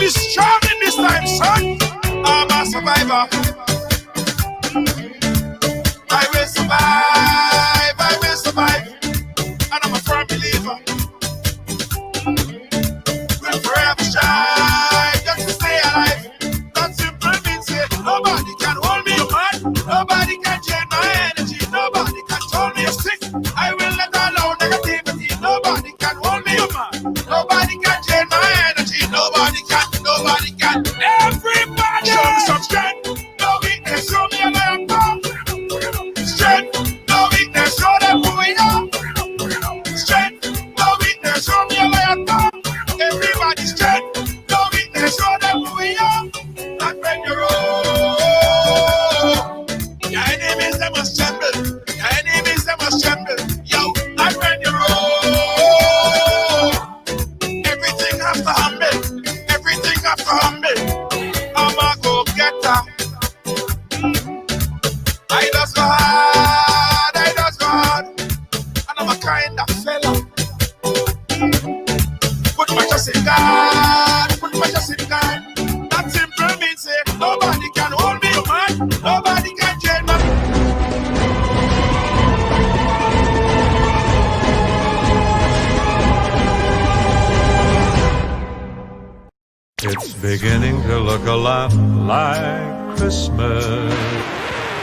be strong in this time, son. I'm a survivor. I will survive. I will survive. And I'm a firm believer. We'll forever strive just to stay alive. That simple means it. Nobody can hold me, man. Nobody can drain my energy. Nobody can hold me sick. I will let alone negativity. Nobody can hold me, man. Nobody can drain my energy. Nobody can. Nobody can. Everybody show me some strength. No weakness. Show me a man. Strength. No weakness. Show them who we are. Strength. No weakness. Show me a man. Everybody's strength. No weakness. Show them who we are. Not when you're old. Your enemies, they must tremble. Your enemies, they must tremble. Yo, not when you're old. Everything has to humble. Everything has to humble. I'm a go-getter. I just go hard. I just go hard. And I'm a kind of fella. Put my trust in God. Put my trust in God. That simple means say nobody can hold me, man. Nobody can change me. It's beginning to look a lot like Christmas.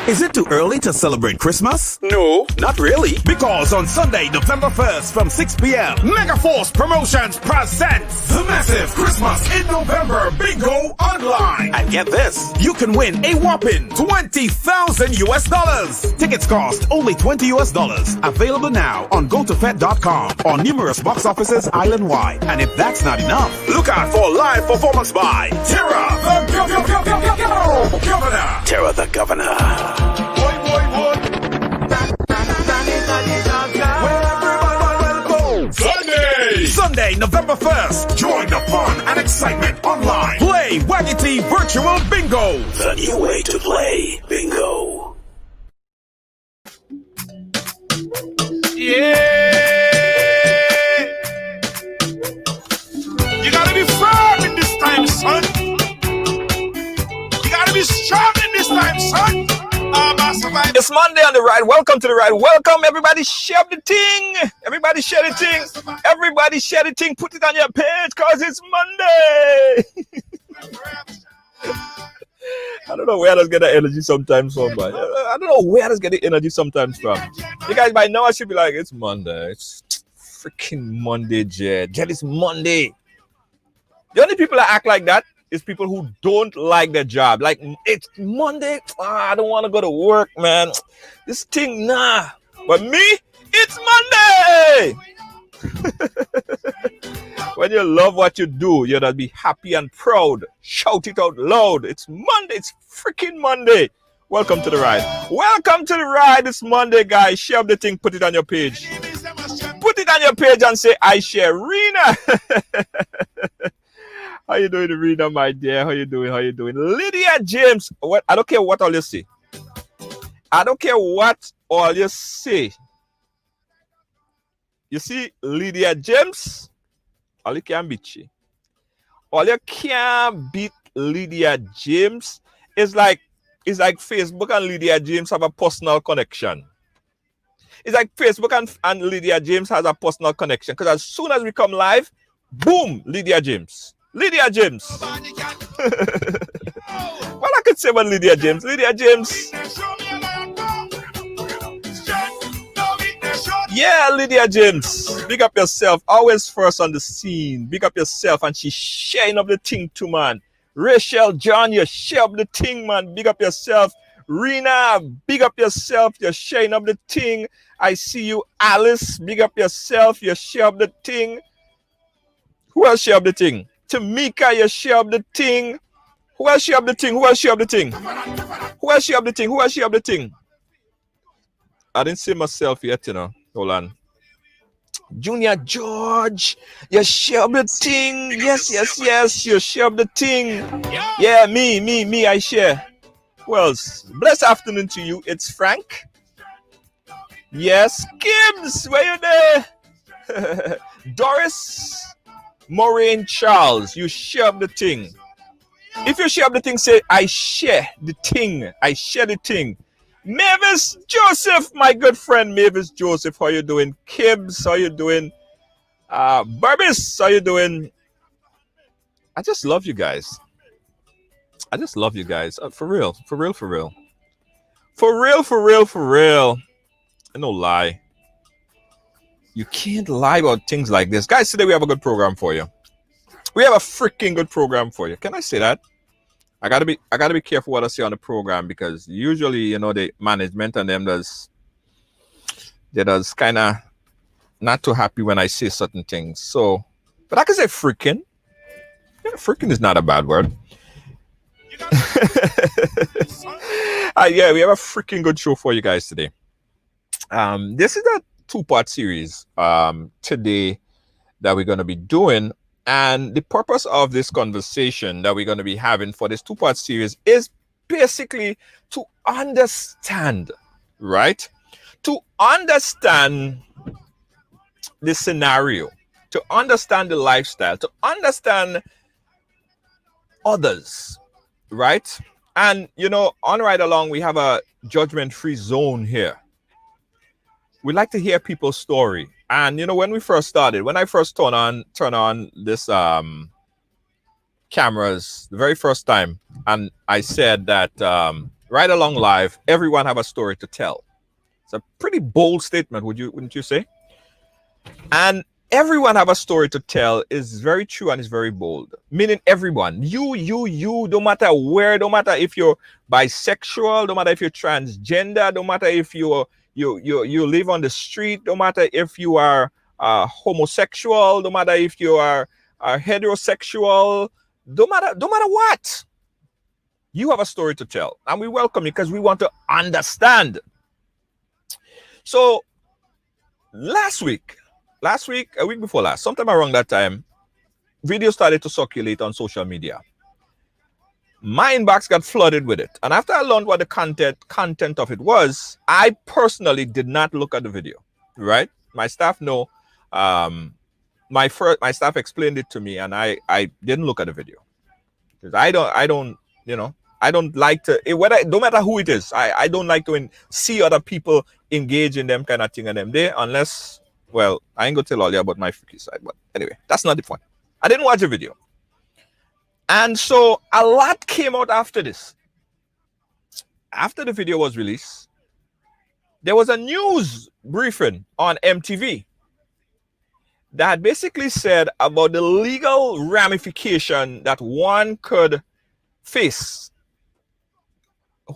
Is it too early to celebrate Christmas? No, not really. Because on Sunday, November 1st from 6 p.m., Megaforce Promotions presents the massive Christmas in November Bingo Online. And get this, you can win a whopping $20,000 US. Tickets cost only $20 US. Available now on gotofed.com or numerous box offices island-wide. And if that's not enough, look out for live performance by Terra the Governor. Terra the Governor. Sunday, November 1st. Join the fun and excitement online. Play Waggity Virtual Bingo. The new way to play bingo. Yeah. You gotta be firm in this time, son. You gotta be strong in this time, son. It's Monday on the ride. Welcome to the ride. Welcome, everybody. Share the thing. Everybody share the thing. Everybody share the thing. Put it on your page because it's Monday. I don't know where I get the energy sometimes from, but I don't know where I get the energy sometimes from. You guys might know I should be like, it's Monday. It's freaking Monday, Jed. Jed, it's Monday. The only people that act like that is people who don't like their job. Like, it's Monday. I don't want to go to work, man. This thing, nah. But me, it's Monday. When you love what you do, you gotta be happy and proud. Shout it out loud. It's Monday. It's freaking Monday. Welcome to the ride. Welcome to the ride. It's Monday, guys. Share the thing. Put it on your page. Put it on your page and say, I share Rena. How you doing, Rena, my dear? How you doing? How you doing? Lydia James. What? I don't care what all you say. I don't care what all you say. You see, Lydia James, all you can beat you. All you can beat Lydia James is like Facebook and Lydia James have a personal connection. It's like Facebook and Lydia James has a personal connection. Because as soon as we come live, boom, Lydia James. Lydia James. Well, I could say about Lydia James. Lydia James. Yeah, Lydia James. Big up yourself. Always first on the scene. Big up yourself. And she's sharing up the thing too, man. Rachel John, you share up the thing, man. Big up yourself. Rena, big up yourself. You're sharing up the thing. I see you, Alice. Big up yourself. You share up the thing. Who else share up the thing? Tamika, you share up the thing. Who else share up the thing? Who else share up the thing? Who else share up the thing? Who else share up the thing? I didn't see myself yet, you know. Hold on. Junior George, you share up the thing. Yes, yes, yes. You share up the thing. Yeah, me, I share. Who else? Blessed afternoon to you. It's Frank. Yes, Gibbs, where you there? Doris. Maureen Charles, you share up the thing. If you share up the thing, say, I share the thing. I share the thing. Mavis Joseph, my good friend Mavis Joseph, how you doing? Kibbs, how you doing? Burbis, how you doing? I just love you guys. I just love you guys. For real, for real, for real. For real, for real, for real. No lie. You can't lie about things like this. Guys, today we have a good program for you. We have a freaking good program for you. Can I say that? I gotta be careful what I say on the program, because usually, you know, the management and them they're kind of not too happy when I say certain things. So, but I can say freaking. Yeah, freaking is not a bad word. Yeah, we have a freaking good show for you guys today. This is a two-part series today that we're going to be doing, and the purpose of this conversation that we're going to be having for this two-part series is basically to understand, right? To understand the scenario, to understand the lifestyle, to understand others, right? And you know, on Ridealong, we have a judgment-free zone here. We like to hear people's story. And you know, when we first started, when I first turn on this cameras the very first time, and I said that Ridealong Live, everyone have a story to tell. It's a pretty bold statement, wouldn't you say? And everyone have a story to tell is very true and is very bold. Meaning everyone, you, don't matter where, don't matter if you're bisexual, don't matter if you're transgender, don't matter if you live on the street, don't matter if you are homosexual, don't matter if you are heterosexual, don't matter what. You have a story to tell, and we welcome you because we want to understand. So last week, a week before last, sometime around that time, videos started to circulate on social media. My inbox got flooded with it. And after I learned what the content of it was, I personally did not look at the video, right? My staff know. My staff explained it to me, and I didn't look at the video. Because I don't like to, no matter who it is, I don't like to see other people engage in them kind of thing and them there, unless, well, I ain't gonna tell all you about my freaky side, but anyway, that's not the point. I didn't watch the video. And so a lot came out after this. After the video was released, there was a news briefing on MTV that basically said about the legal ramification that one could face,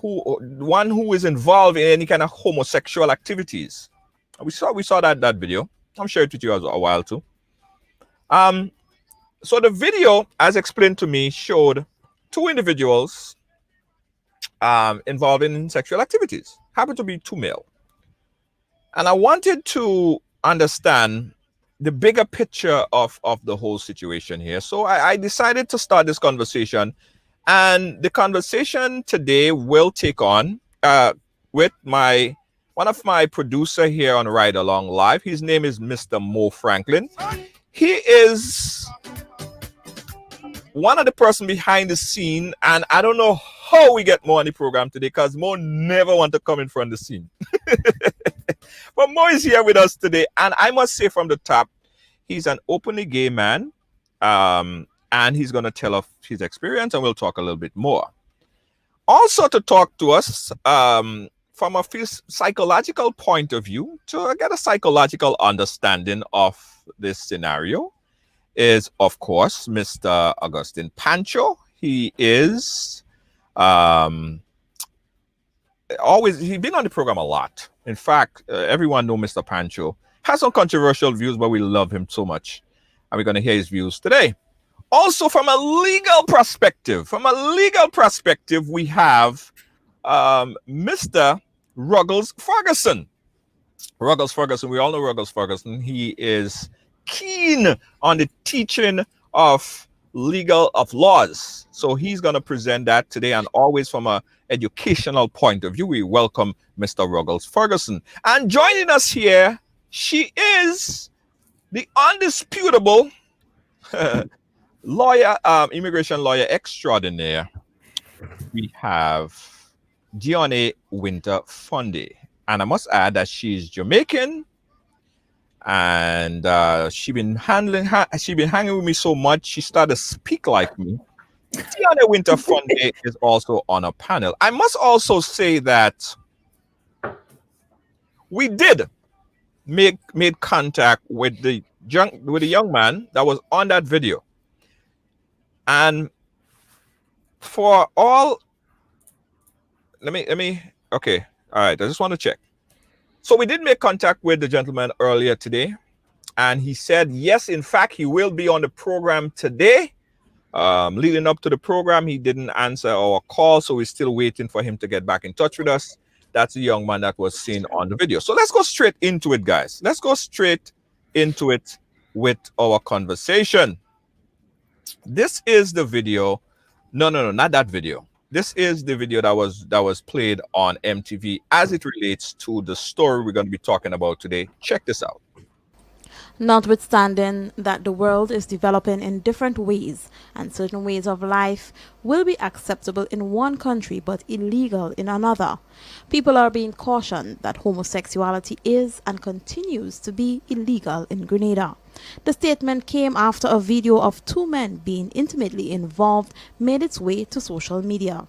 one who is involved in any kind of homosexual activities. We saw that video. I'm sharing it with you as a while too. So the video, as explained to me, showed two individuals involved in sexual activities. Happened to be two male. And I wanted to understand the bigger picture of the whole situation here. So I decided to start this conversation. And the conversation today will take on with one of my producer here on Ridealong Live. His name is Mr. Mo Franklin. He is one of the person behind the scene, and I don't know how we get Mo on the program today, because Mo never want to come in front of the scene. But Mo is here with us today, and I must say from the top, he's an openly gay man, and he's going to tell us his experience, and we'll talk a little bit more. Also to talk to us from a psychological point of view, to get a psychological understanding of this scenario, is, of course, Mr. Augustine Pancho. He is he's been on the program a lot. In fact, everyone knows Mr. Pancho. Has some controversial views, but we love him so much. And we're going to hear his views today. Also, from a legal perspective, we have Mr. Ruggles Ferguson. Ruggles Ferguson, we all know Ruggles Ferguson. He is keen on the teaching of laws. So he's going to present that today, and always from a educational point of view. We welcome Mr. Ruggles Ferguson. And joining us here, she is the undisputable lawyer, immigration lawyer extraordinaire, we have Dione Winter Fundy. And I must add that she's Jamaican, and she been hanging with me so much she started to speak like me. Dione Winter Fundy is also on a panel. I must also say that we did made contact with the young man that was on that video. And for all, let me okay, all right, I just want to check. So we did make contact with the gentleman earlier today, and he said yes, in fact, he will be on the program today. Leading up to the program, he didn't answer our call, so we're still waiting for him to get back in touch with us. That's the young man that was seen on the video. So let's go straight into it, guys. Let's go straight into it with our conversation. This is the video. No, not that video. This is the video that was played on MTV as it relates to the story we're going to be talking about today. Check this out. Notwithstanding that the world is developing in different ways and certain ways of life will be acceptable in one country but illegal in another, people are being cautioned that homosexuality is and continues to be illegal in Grenada. The statement came after a video of two men being intimately involved made its way to social media.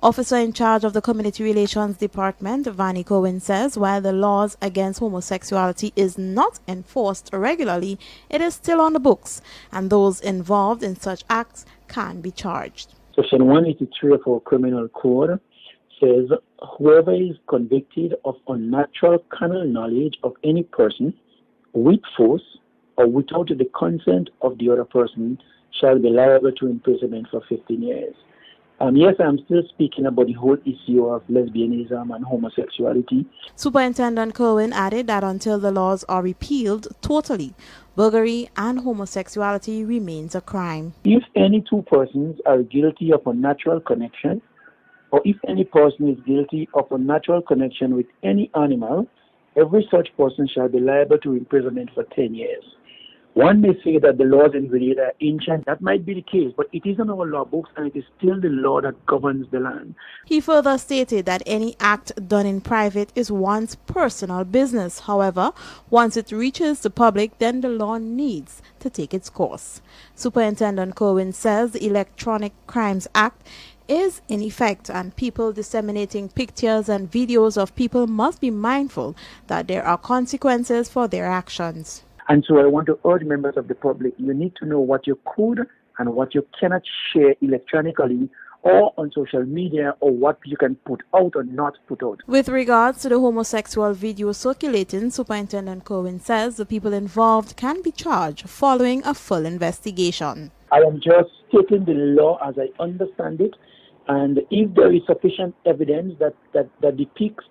Officer in charge of the Community Relations Department, Vanny Cohen, says while the laws against homosexuality is not enforced regularly, it is still on the books, and those involved in such acts can be charged. Section 183 of our criminal code says whoever is convicted of unnatural carnal knowledge of any person with force or without the consent of the other person shall be liable to imprisonment for 15 years. Yes, I'm still speaking about the whole issue of lesbianism and homosexuality. Superintendent Cohen added that until the laws are repealed totally, burglary and homosexuality remains a crime. If any two persons are guilty of unnatural connection, or if any person is guilty of unnatural connection with any animal, every such person shall be liable to imprisonment for 10 years. One may say that the laws in Grenada are ancient. That might be the case, but it is in our law books and it is still the law that governs the land. He further stated that any act done in private is one's personal business. However, once it reaches the public, then the law needs to take its course. Superintendent Cohen says the Electronic Crimes Act is in effect, and people disseminating pictures and videos of people must be mindful that there are consequences for their actions. And so I want to urge members of the public, you need to know what you could and what you cannot share electronically or on social media, or what you can put out or not put out. With regards to the homosexual video circulating, Superintendent Cohen says the people involved can be charged following a full investigation. I am just stating the law as I understand it, and if there is sufficient evidence that depicts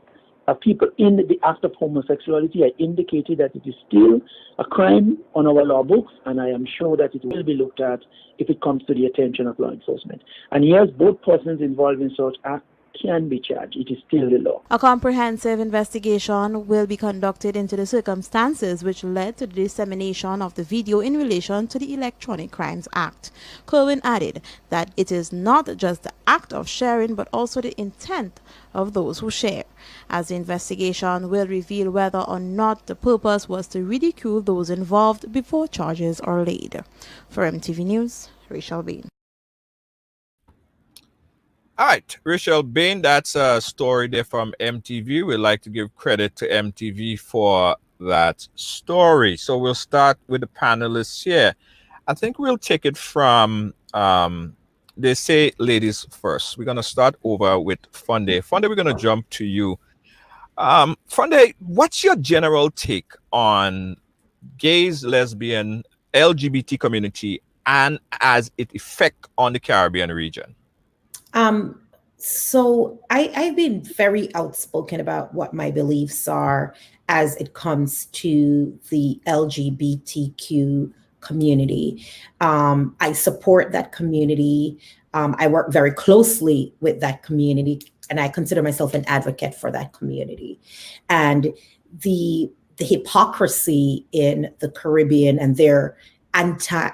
people in the act of homosexuality, I indicated that it is still a crime on our law books, and I am sure that it will be looked at if it comes to the attention of law enforcement. And yes, both persons involved in such act can be charged. It is still the law. A comprehensive investigation will be conducted into the circumstances which led to the dissemination of the video in relation to the Electronic Crimes Act. Cohen added that it is not just the act of sharing but also the intent of those who share, as the investigation will reveal whether or not the purpose was to ridicule those involved before charges are laid. For MTV News, Rachel Bain. All right, Rachel Bain, that's a story there from MTV. We'd like to give credit to MTV for that story. So we'll start with the panelists here. I think we'll take it from, they say ladies first. We're going to start over with Funde. Funde, we're going to jump to you. Funde, what's your general take on gays, lesbian, LGBT community and as it affect on the Caribbean region? So I've been very outspoken about what my beliefs are as it comes to the LGBTQ community. I support that community. I work very closely with that community, and I consider myself an advocate for that community. And the hypocrisy in the Caribbean and their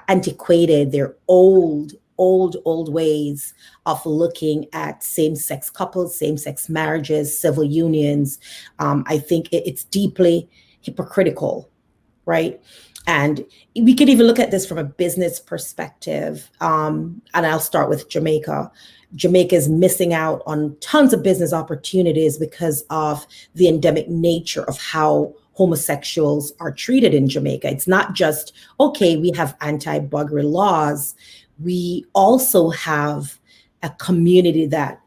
antiquated, they're old ways of looking at same-sex couples, same-sex marriages, civil unions. I think it's deeply hypocritical, right? And we could even look at this from a business perspective. And I'll start with Jamaica. Jamaica is missing out on tons of business opportunities because of the endemic nature of how homosexuals are treated in Jamaica. It's not just, okay, we have anti-buggery laws. We also have a community that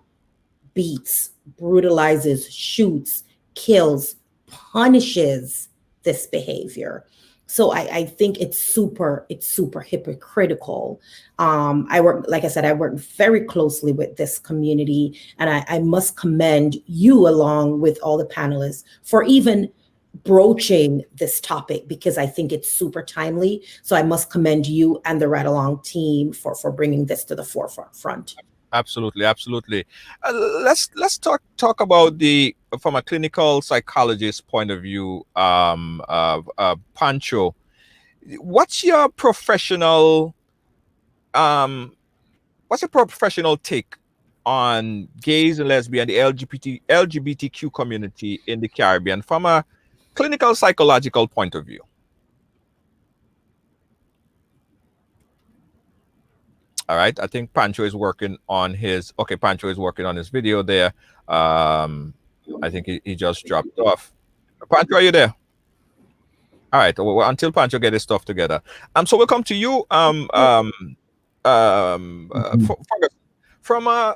beats, brutalizes, shoots, kills, punishes this behavior. So I think it's super hypocritical. I work, like I said, I work very closely with this community, and I must commend you along with all the panelists for even broaching this topic, because I think it's super timely. So I must commend you and the Ridealong team for bringing this to the forefront. Absolutely. Let's talk about the from a clinical psychologist point of view. Pancho, what's your professional take on gays and lesbian, the LGBTQ community in the Caribbean from a clinical psychological point of view? All right, I think Pancho is working on his video there. I think he just dropped off. Pancho, are you there? All right, well, until Pancho get his stuff together. So we'll come to you. From a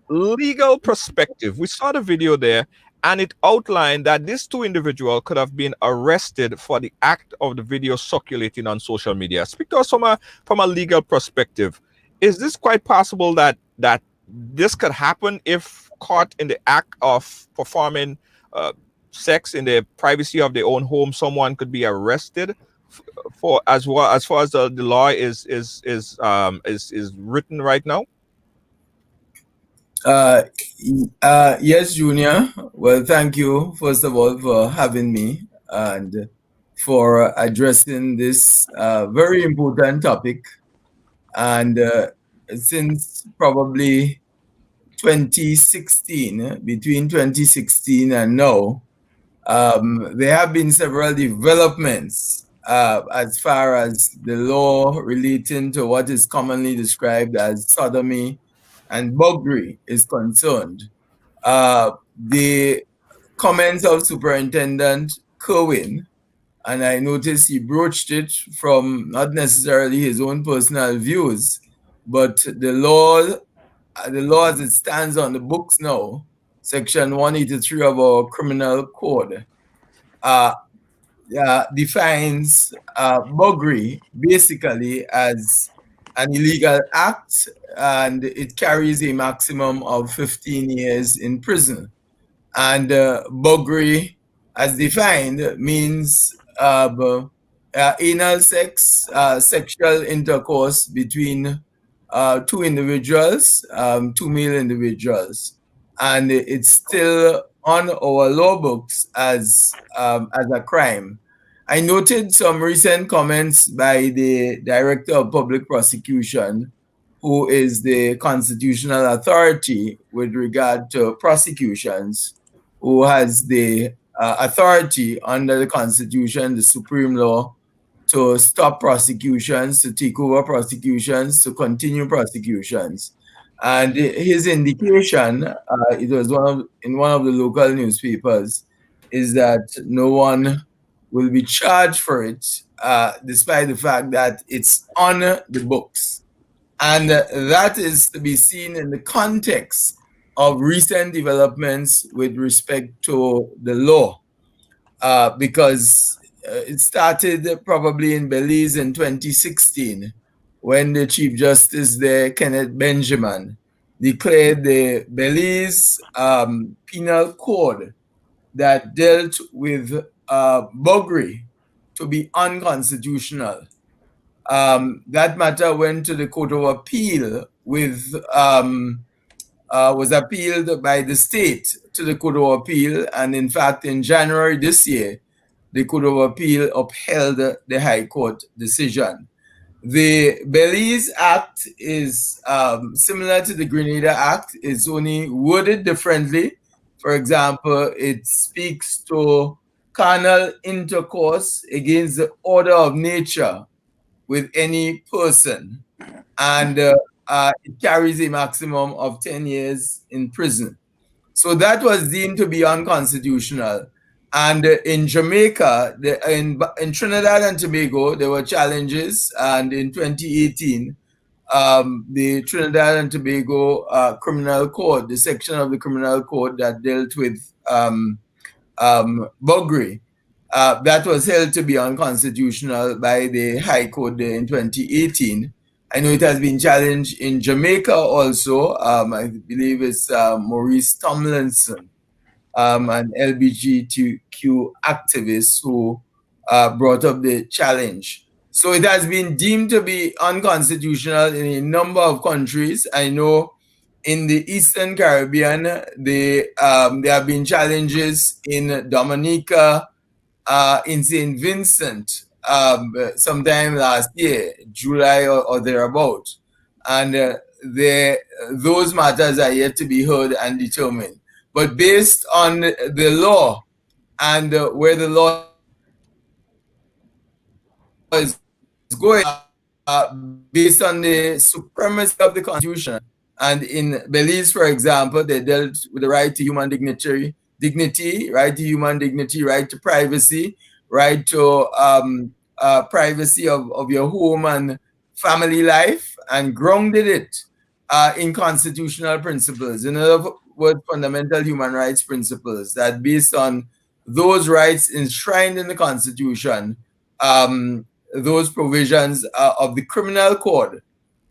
legal perspective, we saw the video there, and it outlined that these two individuals could have been arrested for the act of the video circulating on social media. Speak to us from a legal perspective. Is this quite possible that this could happen if caught in the act of performing sex in the privacy of their own home? Someone could be arrested for, as far as the law is written right now. Yes, Junior. Well, thank you, first of all, for having me and for addressing this very important topic. And since probably 2016, between 2016 and now, there have been several developments as far as the law relating to what is commonly described as sodomy and buggery is concerned. The comments of Superintendent Kerwin, and I noticed he broached it from not necessarily his own personal views, but the law as it stands on the books now, Section 183 of our criminal code, defines buggery basically as an illegal act, and it carries a maximum of 15 years in prison. And buggery, as defined, means anal sex, sexual intercourse between two individuals, two male individuals, and it's still on our law books as a crime. I noted some recent comments by the Director of Public Prosecution, who is the constitutional authority with regard to prosecutions, who has the authority under the Constitution, the supreme law, to stop prosecutions, to take over prosecutions, to continue prosecutions. And his indication, it was in one of the local newspapers, is that no one will be charged for it, despite the fact that it's on the books. And that is to be seen in the context of recent developments with respect to the law, because it started probably in Belize in 2016, when the Chief Justice there, Kenneth Benjamin, declared the Belize Penal Code that dealt with buggery to be unconstitutional. That matter went to the Court of Appeal was appealed by the state to the Court of Appeal, and in fact, in January this year, the Court of Appeal upheld the High Court decision. The Belize Act is similar to the Grenada Act. It's only worded differently. For example, it speaks to carnal intercourse against the order of nature with any person, and it carries a maximum of 10 years in prison. So that was deemed to be unconstitutional. And in Jamaica, in Trinidad and Tobago, there were challenges. And in 2018, the Trinidad and Tobago Criminal Code, the section of the Criminal Code that dealt with buggery, that was held to be unconstitutional by the High Court in 2018. I know it has been challenged in Jamaica also. I believe it's Maurice Tomlinson, an LGBTQ activist who brought up the challenge. So it has been deemed to be unconstitutional in a number of countries. I know in the Eastern Caribbean, there have been challenges in Dominica, in St. Vincent, sometime last year, July or thereabout. And those matters are yet to be heard and determined. But based on the law and where the law is going, based on the supremacy of the Constitution, and in Belize, for example, they dealt with the right to human dignity, right to human dignity, right to privacy, right to privacy of your home and family life, and grounded it in constitutional principles. In other words, fundamental human rights principles that based on those rights enshrined in the Constitution, those provisions of the criminal code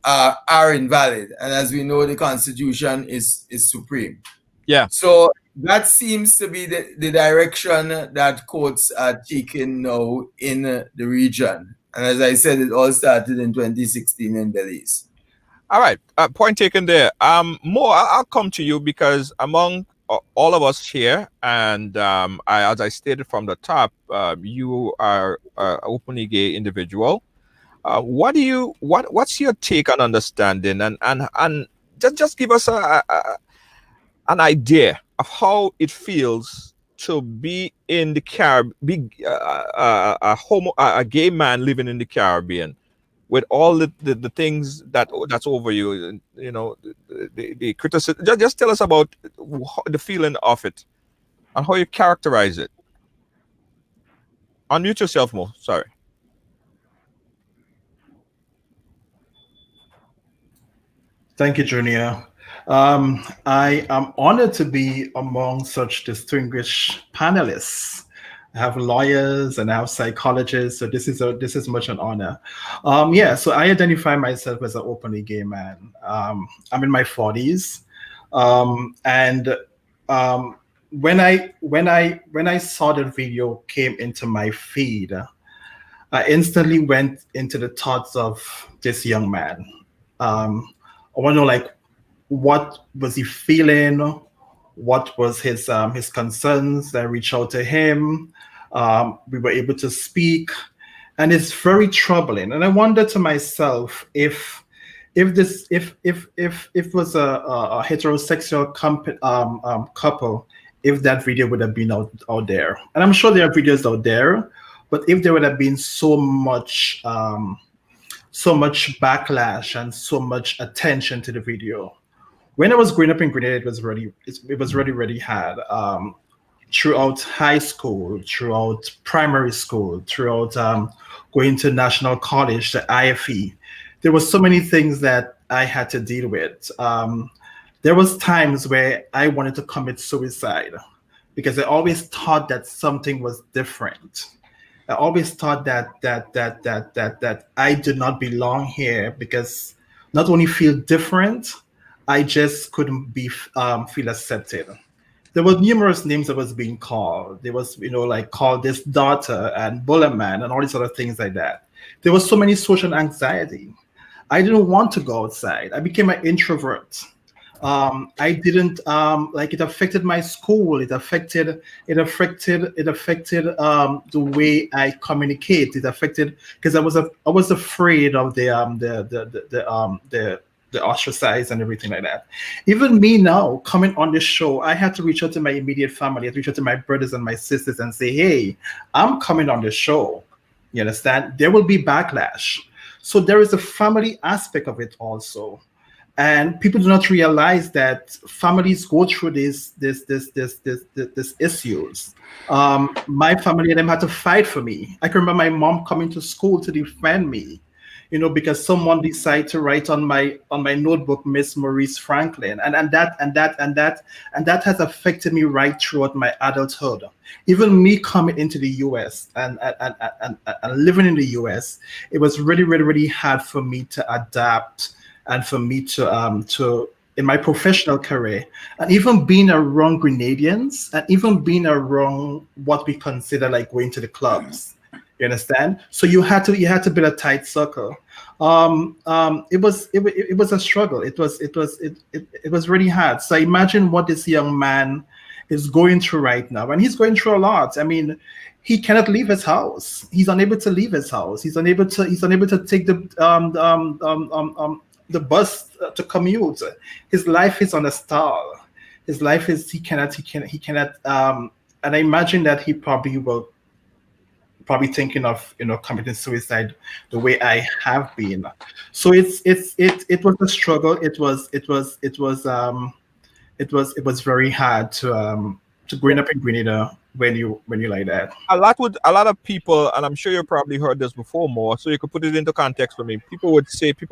are invalid. And as we know, the Constitution is supreme. Yeah. So that seems to be the direction that courts are taking now in the region. And as I said, it all started in 2016 in Belize. All right. Point taken there. Mo, I'll come to you because among all of us here, and as I stated from the top, you are an openly gay individual. What's your take on understanding and just give us an idea of how it feels to be in the Caribbean, be a gay man living in the Caribbean, with all the things that's over you, you know, the criticism. Just tell us about the feeling of it and how you characterize it. Unmute yourself, Mo. Sorry. Thank you, Junior. I am honored to be among such distinguished panelists. I have lawyers and I have psychologists, so this is much an honor. So I identify myself as an openly gay man. I'm in my 40s, when I saw the video came into my feed, I instantly went into the thoughts of this young man. I want to know, like, what was he feeling? What was his concerns? I reached out to him. We were able to speak, and it's very troubling. And I wonder to myself if it was a heterosexual couple, if that video would have been out there. And I'm sure there are videos out there, but if there would have been so much backlash and so much attention to the video. When I was growing up in Grenada, it was really hard. Throughout high school, throughout primary school, throughout going to national college, the IFE, there were so many things that I had to deal with. There was times where I wanted to commit suicide because I always thought that something was different. I always thought that I did not belong here because not only feel different, I just couldn't feel accepted. There were numerous names that was being called. There was, like called this daughter and bullet man and all these other things like that. There was so many social anxiety. I didn't want to go outside. I became an introvert. I didn't like it affected my school. It affected the way I communicate. It affected because I was afraid of the ostracized and everything like that. Even me now coming on this show, I had to reach out to my immediate family. I had to reach out to my brothers and my sisters and say, "Hey, I'm coming on the show." You understand? There will be backlash. So there is a family aspect of it also, and people do not realize that families go through this issues. My family and them had to fight for me. I can remember my mom coming to school to defend me, because someone decided to write on my notebook Miss Maurice Franklin, and that has affected me right throughout my adulthood. Even me coming into the US and living in the US, it was really, really, really hard for me to adapt and for me to in my professional career, and even being around Grenadians, and even being around what we consider like going to the clubs. You understand? So you had to build a tight circle. It was a struggle. It was really hard. So imagine what this young man is going through right now, and he's going through a lot. I mean, he cannot leave his house. He's unable to leave his house. He's unable to take the bus to commute. His life is on a stall. His life is he cannot. And I imagine that he probably thinking of committing suicide the way I have been. So it was a struggle. It was very hard to growing up in Grenada when you like that. A lot of people, and I'm sure you probably heard this before more, so you could put it into context for me. People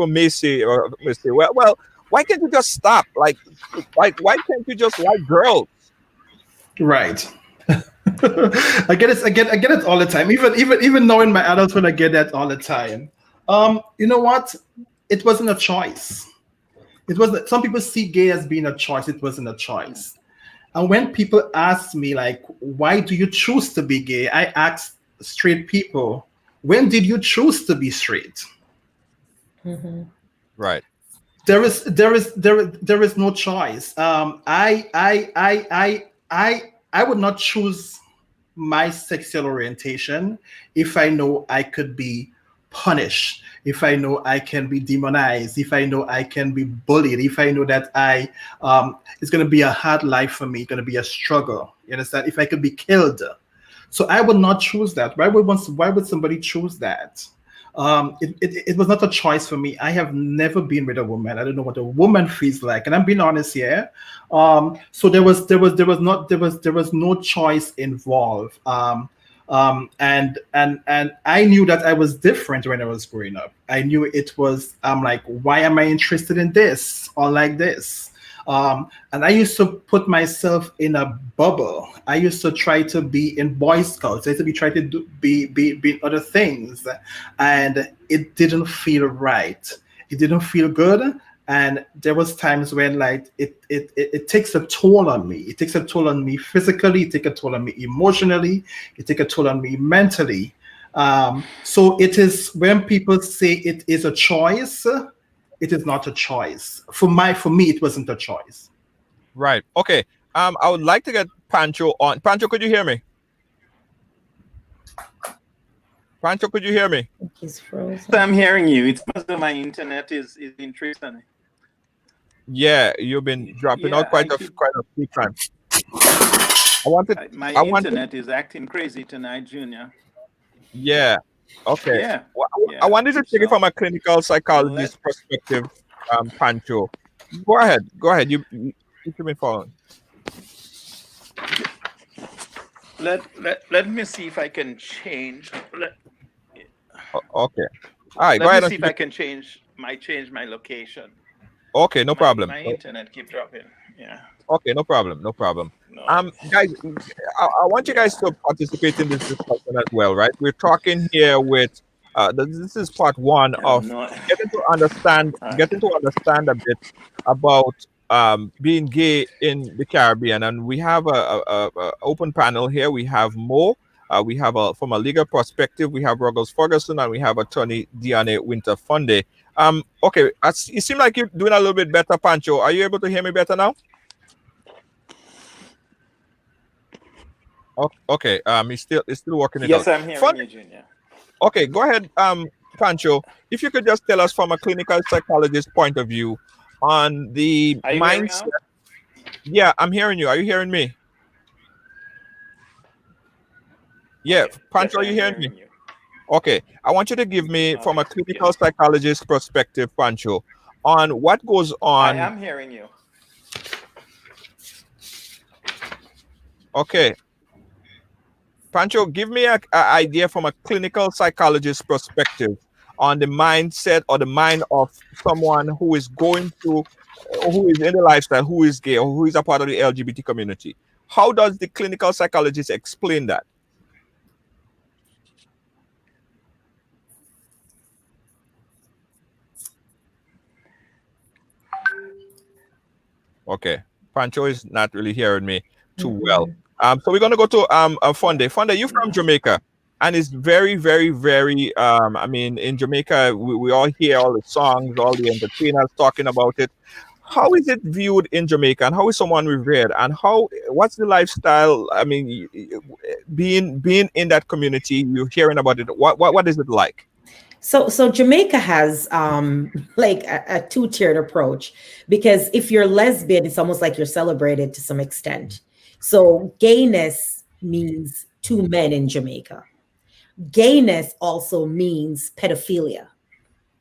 may say, well, why can't you just stop? Like, why can't you just like girls? Right. I get it. I get it all the time. Even now in my adulthood, I get that all the time. You know what? It wasn't a choice. It was. Some people see gay as being a choice. It wasn't a choice. And when people ask me like, why do you choose to be gay? I ask straight people, when did you choose to be straight? Right. There is no choice. I would not choose my sexual orientation if I know I could be punished, if I know I can be demonized, if I know I can be bullied, if I know that it's going to be a hard life for me, going to be a struggle. You understand? If I could be killed, so I would not choose that. Why would somebody choose that? It was not a choice for me. I have never been with a woman. I don't know what a woman feels like, and I'm being honest here. So there was no choice involved. And I knew that I was different when I was growing up. I knew it was. I'm like, why am I interested in this or like this? And I used to put myself in a bubble. I used to try to be in Boy Scouts. I used to try to be other things, and it didn't feel right. It didn't feel good, and there was times when like it takes a toll on me. It takes a toll on me physically. It takes a toll on me emotionally. It takes a toll on me mentally. So it is when people say it is a choice. It is not a choice. For me, it wasn't a choice. Right. Okay. I would like to get Pancho on. Pancho, could you hear me? Pancho, could you hear me? He's frozen. I'm hearing you. It's because my internet is interesting. Yeah, you've been dropping out quite a few times. My internet is acting crazy tonight, Junior. Yeah. Okay. Yeah. Well, I wanted to take it from a clinical psychologist perspective, Pancho. Go ahead. You should be following. Let me see if I can change. Okay. All right. Let me see if I can change my location. Okay, no problem. My internet keep dropping. Yeah. Okay, no problem. No. Guys, I want you guys to participate in this discussion as well, right? We're talking here with this is part one of getting to understand a bit about being gay in the Caribbean, and we have a open panel here. We have Mo. We have from a legal perspective, we have Ruggles Ferguson, and we have attorney Diane Winter Funde. Okay, you seem like you're doing a little bit better, Pancho. Are you able to hear me better now? Okay. It's still working it out. Yes, I'm hearing you, Junior. Okay, go ahead, Pancho. If you could just tell us from a clinical psychologist point of view on the Are you hearing mindset. now? Yeah, I'm hearing you. Are you hearing me? Yeah, Okay. Pancho, Yes, are you I am hearing me? hearing you. Okay, I want you to give me from a Okay. clinical psychologist perspective, Pancho, on what goes I on. am hearing you. Okay, Pancho, give me an idea from a clinical psychologist perspective on the mindset or the mind of someone who is going through, who is in the lifestyle, who is gay, or who is a part of the LGBT community. How does the clinical psychologist explain that? Okay, Pancho is not really hearing me too well. So we're gonna go to Fonde. Fonde, you from Jamaica, and it's very, very, very. I mean, in Jamaica, we all hear all the songs, all the entertainers talking about it. How is it viewed in Jamaica, and how is someone revered, and what's the lifestyle? I mean, being in that community, you're hearing about it. What is it like? So Jamaica has like a two-tiered approach, because if you're lesbian, it's almost like you're celebrated to some extent. So gayness means two men in Jamaica. Gayness also means pedophilia,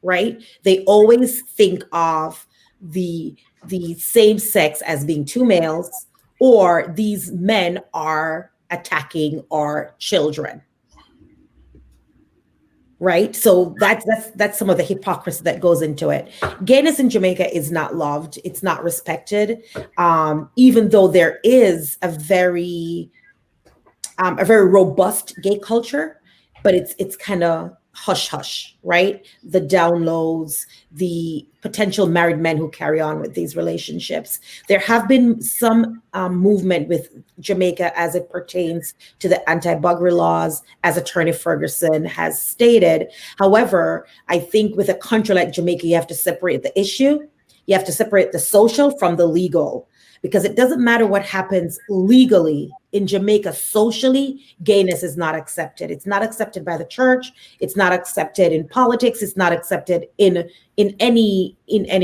right? They always think of the same sex as being two males, or these men are attacking our children. Right, so that's some of the hypocrisy that goes into it. Gayness in Jamaica is not loved, it's not respected, even though there is a very robust gay culture, but it's kind of hush hush, right? The downloads, the potential married men who carry on with these relationships. There have been some movement with Jamaica as it pertains to the anti-buggery laws, as Attorney Ferguson has stated. However, I think with a country like Jamaica, you have to separate the issue. You have to separate the social from the legal, because it doesn't matter what happens legally in Jamaica. Socially, gayness is not accepted. It's not accepted by the church. It's not accepted in politics. It's not accepted in any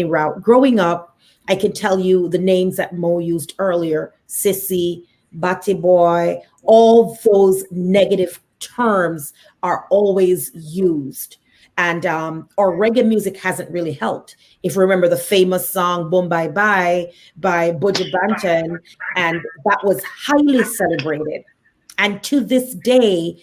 route. Growing up, I can tell you the names that Mo used earlier: sissy, batty boy, all those negative terms are always used. And our reggae music hasn't really helped. If you remember the famous song "Boom Bye Bye" by Buju Banton, and that was highly celebrated. And to this day,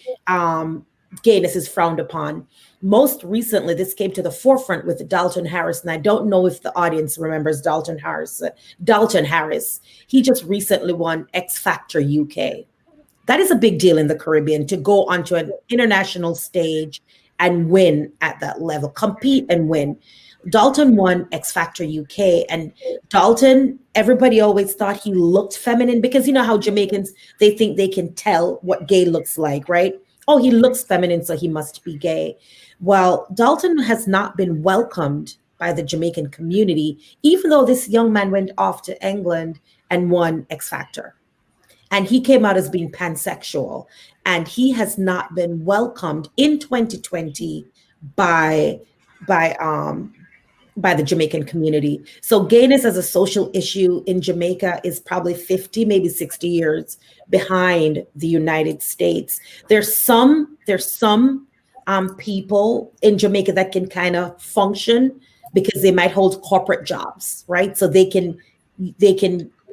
gayness is frowned upon. Most recently, this came to the forefront with Dalton Harris, and I don't know if the audience remembers Dalton Harris. Dalton Harris, he just recently won X Factor UK. That is a big deal in the Caribbean, to go onto an international stage and win at that level, compete and win. Dalton won X Factor UK, and Dalton, everybody always thought he looked feminine, because you know how Jamaicans, they think they can tell what gay looks like, right? Oh, he looks feminine, so he must be gay. Well, Dalton has not been welcomed by the Jamaican community, even though this young man went off to England and won X Factor. And he came out as being pansexual, and he has not been welcomed in 2020 by the Jamaican community. So gayness as a social issue in Jamaica is probably 50, maybe 60 years behind the United States. There's some people in Jamaica that can kind of function because they might hold corporate jobs, right? So they can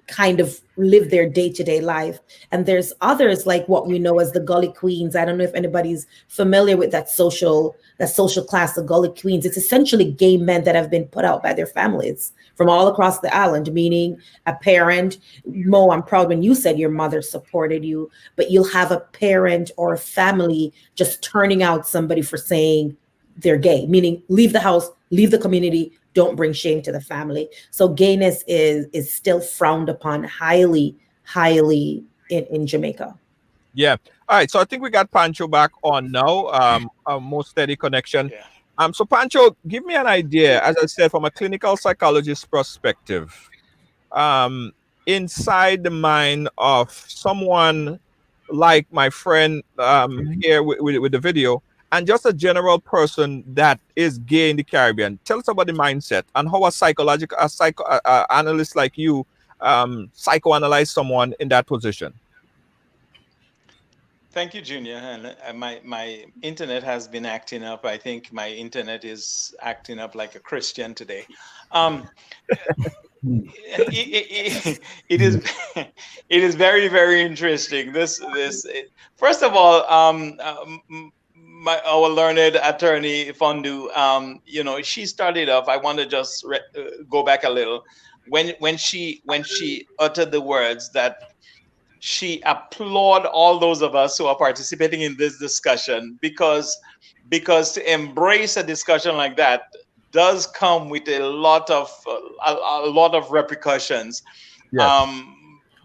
kind of live their day-to-day life. And there's others, like what we know as the Gully Queens. I don't know if anybody's familiar with that social class, the Gully Queens. It's essentially gay men that have been put out by their families from all across the island, meaning a parent. Mo, I'm proud when you said your mother supported you, but you'll have a parent or a family just turning out somebody for saying they're gay, meaning leave the house, leave the community, don't bring shame to the family. So gayness is still frowned upon highly in Jamaica. Yeah. All right. So I think we got Pancho back on now. A more steady connection. Yeah. So Pancho, give me an idea, as I said, from a clinical psychologist perspective, inside the mind of someone like my friend here with the video, and just a general person that is gay in the Caribbean. Tell us about the mindset and how a psycho analyst like you psychoanalyze someone in that position. Thank you, Junior. And my internet has been acting up. I think my internet is acting up like a Christian today. It is it is very, very interesting. First of all, our learned attorney Fondu, she started off. I want to just go back a little when she uttered the words that she applaud all those of us who are participating in this discussion, because to embrace a discussion like that does come with a lot of repercussions. Yes.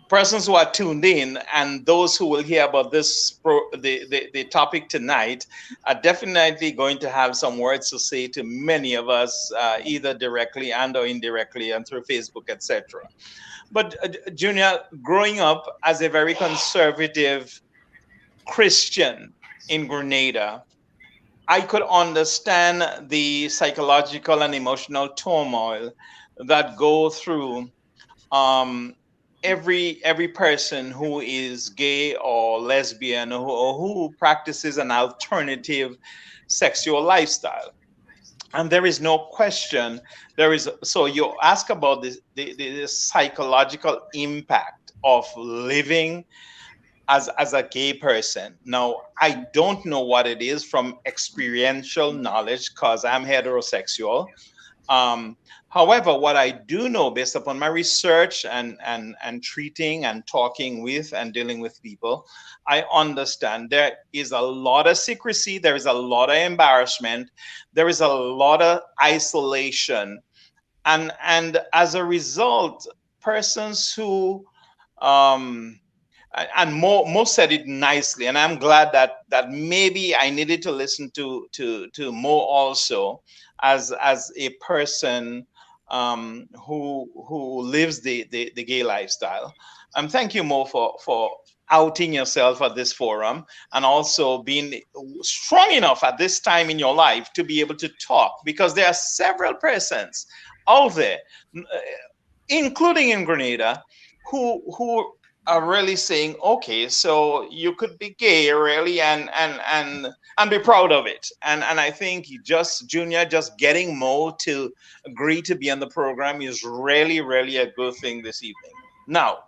Persons who are tuned in and those who will hear about the topic tonight are definitely going to have some words to say to many of us, either directly and or indirectly and through Facebook, etc. But Junior, growing up as a very conservative Christian in Grenada, I could understand the psychological and emotional turmoil that go through every person who is gay or lesbian or who practices an alternative sexual lifestyle. And there is no question. So you ask about the psychological impact of living as a gay person. Now, I don't know what it is from experiential knowledge because I'm heterosexual. However, what I do know based upon my research and treating and talking with and dealing with people, I understand there is a lot of secrecy, there is a lot of embarrassment, there is a lot of isolation. And as a result, persons who and Mo said it nicely, and I'm glad that maybe I needed to listen to Mo also as a person who lives the gay lifestyle. Thank you, Mo, for outing yourself at this forum and also being strong enough at this time in your life to be able to talk, because there are several persons out there, including in Grenada, who are really saying, okay, so you could be gay really and be proud of it. And I think Junior just getting Mo to agree to be on the program is really, really a good thing this evening. Now,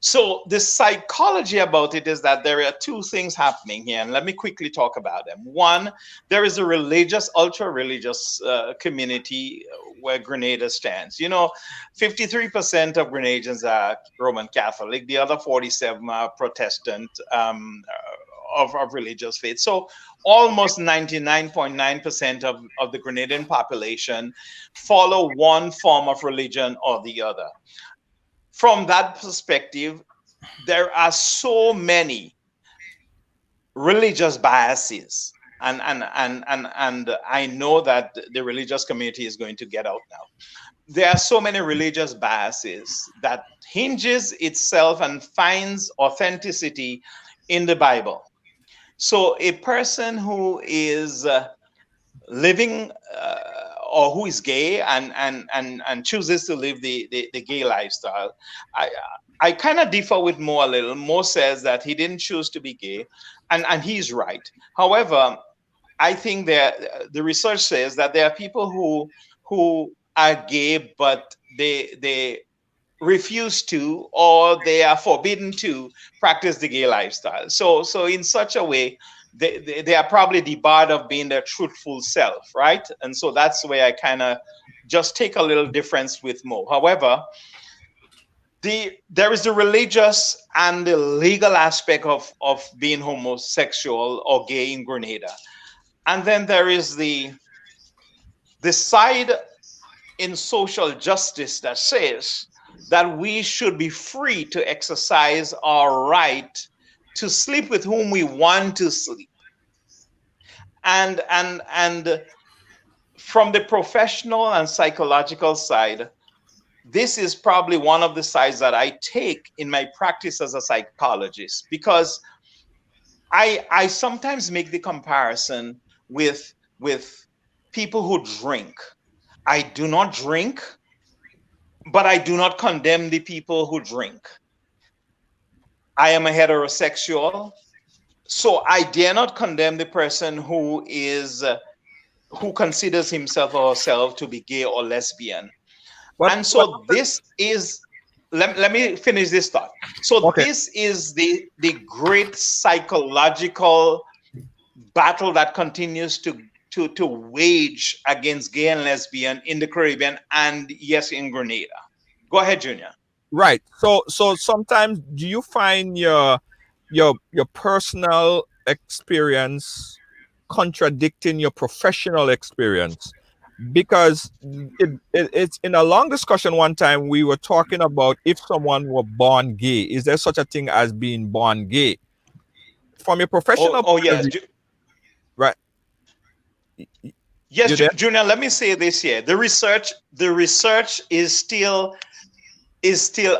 so the psychology about it is that there are two things happening here, and let me quickly talk about them. One, there is a religious, ultra-religious community where Grenada stands. 53% of Grenadians are Roman Catholic. The other 47 are Protestant of religious faith. So almost 99.9% of the Grenadian population follow one form of religion or the other. From that perspective, there are so many religious biases, and I know that the religious community is going to get out now. There are so many religious biases that hinges itself and finds authenticity in the Bible. So a person who is living or who is gay and chooses to live the gay lifestyle, I kind of differ with Mo a little. Mo says that he didn't choose to be gay, and he's right. However, I think that the research says that there are people who are gay, but they refuse to, or they are forbidden to practice the gay lifestyle. So in such a way, they are probably debarred of being their truthful self, right? And so that's where I kind of just take a little difference with Mo. However, there is the religious and the legal aspect of being homosexual or gay in Grenada. And then there is the side in social justice that says that we should be free to exercise our right to sleep with whom we want to sleep. And from the professional and psychological side, this is probably one of the sides that I take in my practice as a psychologist, because I sometimes make the comparison with people who drink. I do not drink, but I do not condemn the people who drink. I am a heterosexual, so I dare not condemn the person who considers himself or herself to be gay or lesbian. And so this is, let me finish this thought. So this is the great psychological battle that continues to wage against gay and lesbian in the Caribbean and yes, in Grenada. Go ahead, Junior. Right. So sometimes do you find your personal experience contradicting your professional experience? Because it's in a long discussion one time we were talking about if someone were born gay, is there such a thing as being born gay? From your professional yes, right. Yes, Junior, let me say this here. The research is still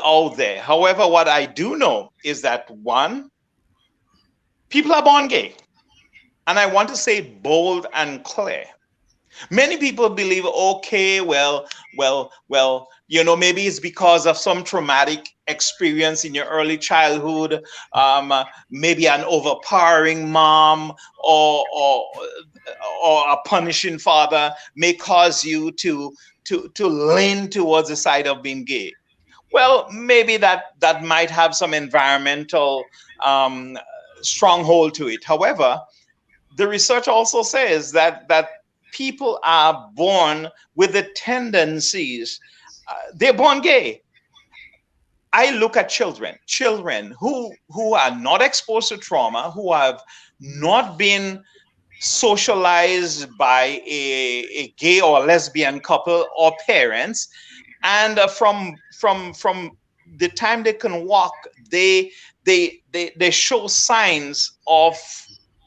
out there. However, what I do know is that one, people are born gay. And I want to say bold and clear. Many people believe, okay, well, maybe it's because of some traumatic experience in your early childhood, maybe an overpowering mom or a punishing father may cause you to lean towards the side of being gay. Well, maybe that might have some environmental stronghold to it. However, the research also says that people are born with the tendencies. They're born gay. I look at children who are not exposed to trauma, who have not been socialized by a gay or lesbian couple or parents, and from the time they can walk, they show signs of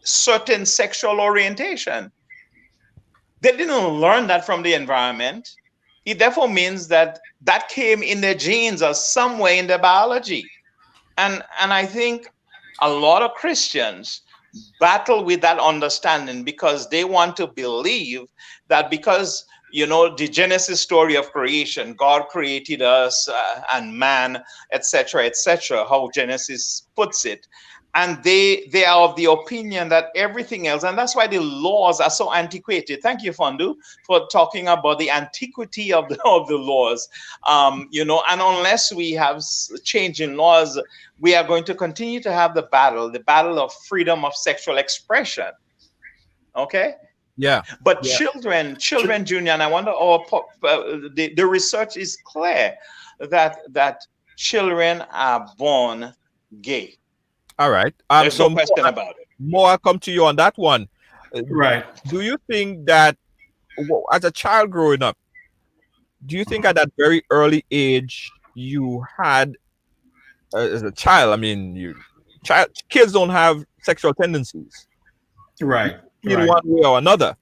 certain sexual orientation. They didn't learn that from the environment. It therefore means that came in their genes or somewhere in their biology. And I think a lot of Christians battle with that understanding because they want to believe that because, the Genesis story of creation, God created us and man, etc., how Genesis puts it. And they are of the opinion that everything else, and that's why the laws are so antiquated. Thank you, Fondu, for talking about the antiquity of the laws. And unless we have change in laws, we are going to continue to have the battle of freedom of sexual expression. Okay? Yeah. But children, Junior, and I wonder, the research is clear that children are born gay. All right. There's no question about it. More, I'll come to you on that one. Right. Do you think that as a child growing up, do you think at that very early age you had, as a child, kids don't have sexual tendencies. Right. In one way or another.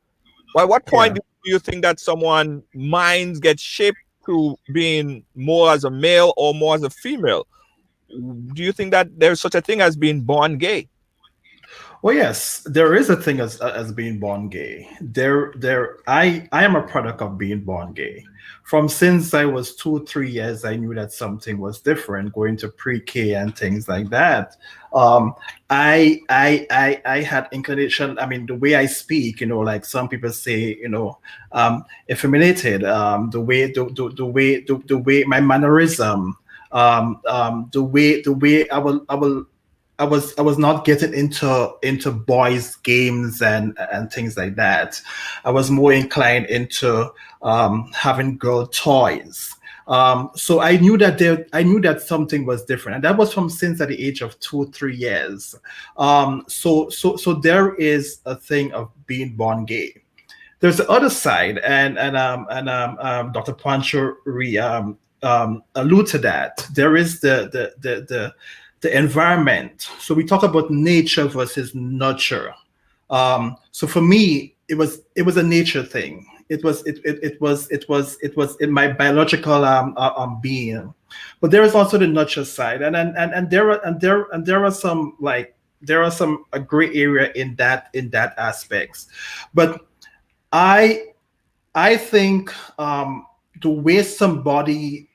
At what point do you think that someone's minds get shaped to being more as a male or more as a female? Do you think that there's such a thing as being born gay? Well, yes, there is a thing as being born gay. I am a product of being born gay. From since I was 2-3 years, I knew that something was different. Going to pre-K and things like that. I had inclination. I mean, the way I speak, like some people say, effeminated. The way my mannerism. The way I was not getting into boys' games and things like that. I was more inclined into having girl toys. So I knew that something was different, and that was from since at the age of 2-3 years. So there is a thing of being born gay. There's the other side, and Dr. Pancho allude to that. There is the environment. So we talk about nature versus nurture. So for me, it was a nature thing. It was in my biological being, but there is also the nurture side, and there are some like there are some a gray area in that aspects, but I I think the way somebody,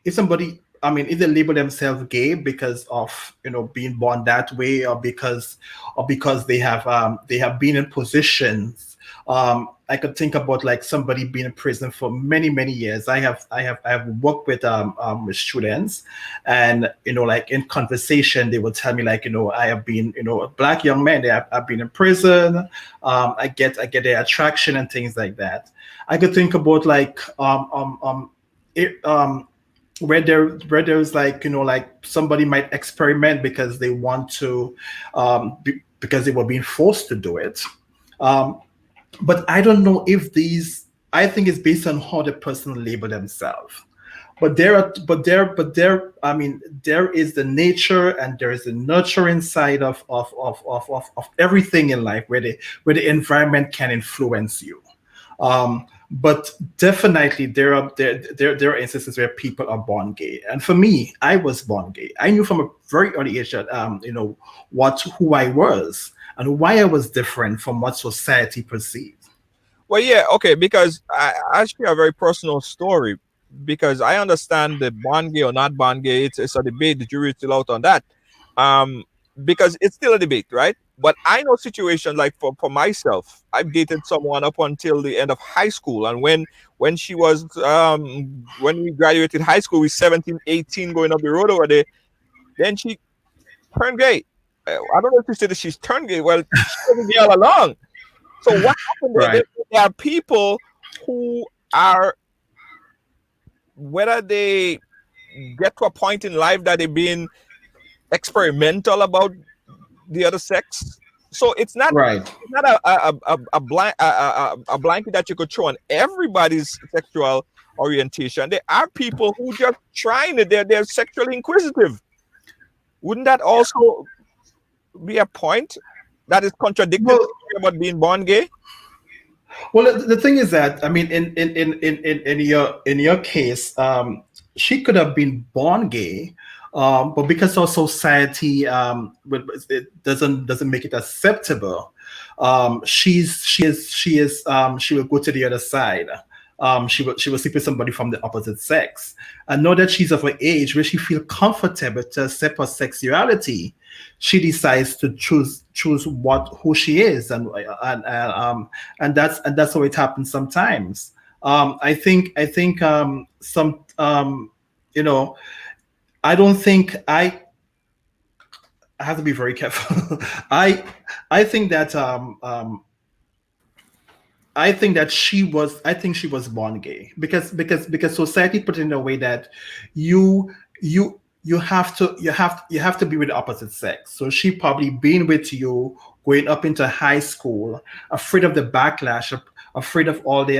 I mean, if they label themselves gay because of being born that way, or because they have been in positions. I could think about like somebody being in prison for many many years. I have worked with students, and like in conversation they would tell me like I have been a black young man. I've been in prison. I get the attraction and things like that. I could think about like it, where there's like like somebody might experiment because they want to, because they were being forced to do it. Um, but I don't know if these. I think it's based on how the person label themselves. But there, I mean, there is the nature and there is the nurturing side of everything in life where the environment can influence you. But definitely there are instances where people are born gay, and for me, I was born gay. I knew from a very early age that who I was and why I was different from what society perceived. Well, yeah, okay, because I actually a very personal story because I understand the born gay or not born gay. It's a debate. The jury is still out on that. Um, because it's still a debate, right? But I know situations like for myself, I've dated someone up until the end of high school, and when she was when we graduated high school, we 17, 18 going up the road over there. Then she turned gay. I don't know if she said that she's turned gay. Well, she was gay all along. So what happened there? Right. There are people who are, whether they get to a point in life that they're being experimental about the other sex. So Right. it's not a blanket that you could throw on everybody's sexual orientation. There are people who just trying it. They're sexually inquisitive. Wouldn't that also be a point that is contradicted Well, about being born gay? Well, the thing is that I mean, in your case, she could have been born gay, but because our society it doesn't make it acceptable, she will go to the other side. She will sleep with somebody from the opposite sex, and now that she's of an age where she feel comfortable to accept her sexuality, she decides to choose who she is, and that's how it happens sometimes. I think some you know I don't think I have to be very careful. I think that I think she was born gay because society put it in a way that you have to be with the opposite sex. So she probably been with you going up into high school, afraid of the backlash, afraid of all the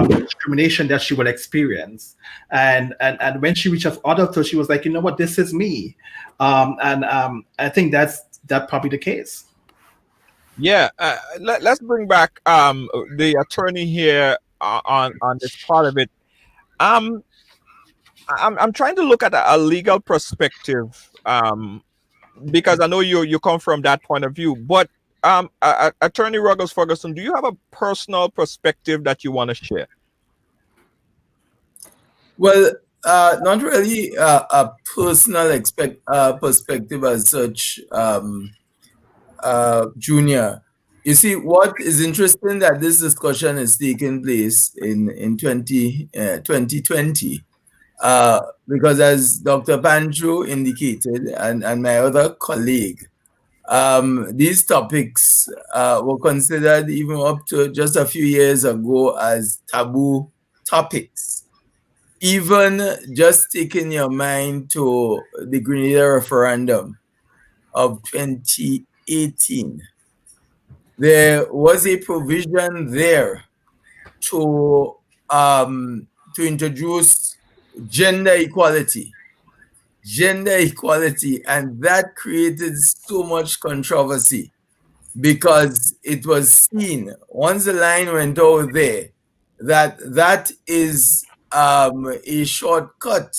discrimination that she will experience. And when she reached of adulthood, she was like, you know what, this is me. And I think that probably the case. Yeah, let's bring back the attorney here on this part of it. Um, I'm trying to look at a legal perspective because I know you come from that point of view. But Attorney Ruggles Ferguson, do you have a personal perspective that you want to share? Well, not really a personal perspective as such, Junior. You see, what is interesting that this discussion is taking place in 2020, because as Dr. Pancho indicated, and my other colleague, these topics were considered even up to just a few years ago as taboo topics. Even just taking your mind to the Grenada referendum of 2018, there was a provision there to introduce gender equality, and that created so much controversy because it was seen once the line went out there that that is a shortcut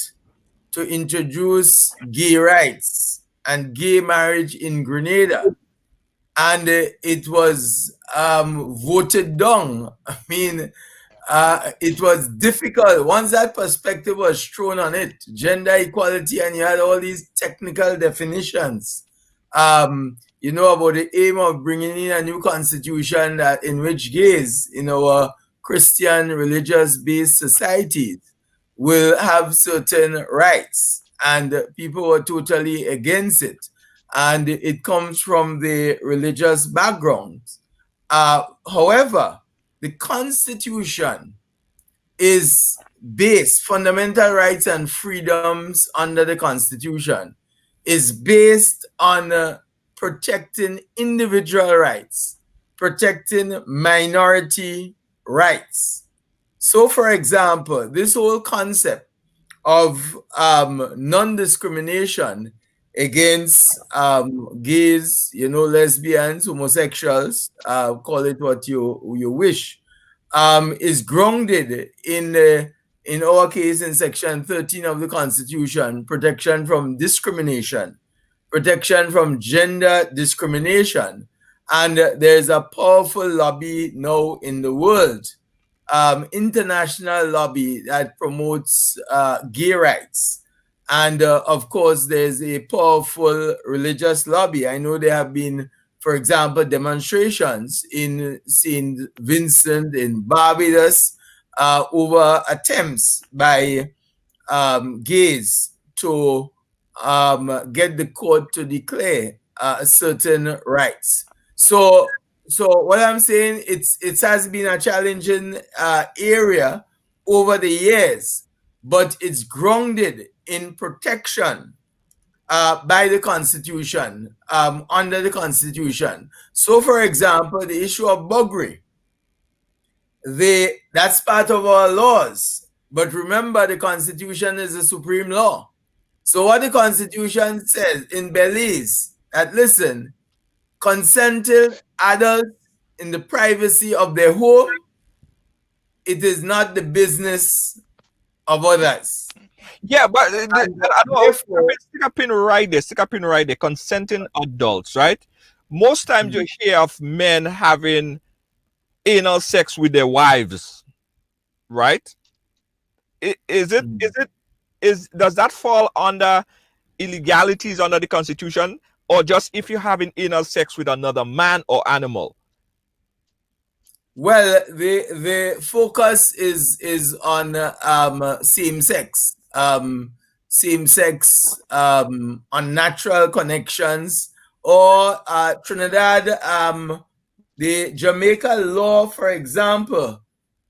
to introduce gay rights and gay marriage in Grenada. And it was voted down. I mean, it was difficult once that perspective was thrown on it, gender equality, and you had all these technical definitions. You know, about the aim of bringing in a new constitution that in which gays in our Christian religious-based societies will have certain rights, and people were totally against it. And it comes from the religious background. However, the Constitution is based, fundamental rights and freedoms under the Constitution is based on protecting individual rights, protecting minority rights. So, for example, this whole concept of non-discrimination against gays, you know, lesbians, homosexuals, call it what you wish, is grounded in our case in Section 13 of the Constitution, protection from discrimination, protection from gender discrimination. And there's a powerful lobby now in the world, international lobby that promotes gay rights. And of course, there's a powerful religious lobby. I know there have been, for example, demonstrations in St. Vincent in Barbados over attempts by gays to get the court to declare certain rights. So what I'm saying, it has been a challenging area over the years, but it's grounded in protection by the Constitution, under the Constitution. So, for example, the issue of buggery, that's part of our laws. But remember, the Constitution is the supreme law. So what the Constitution says in Belize, that listen, consented adults in the privacy of their home, it is not the business of others. Yeah, but I know, stick up in right there, consenting adults, right? Most times you hear of men having anal sex with their wives, right? Does that fall under illegalities under the Constitution, or just if you're having anal sex with another man or animal? Well, the focus is on same sex, unnatural connections, or Trinidad. The Jamaica law, for example,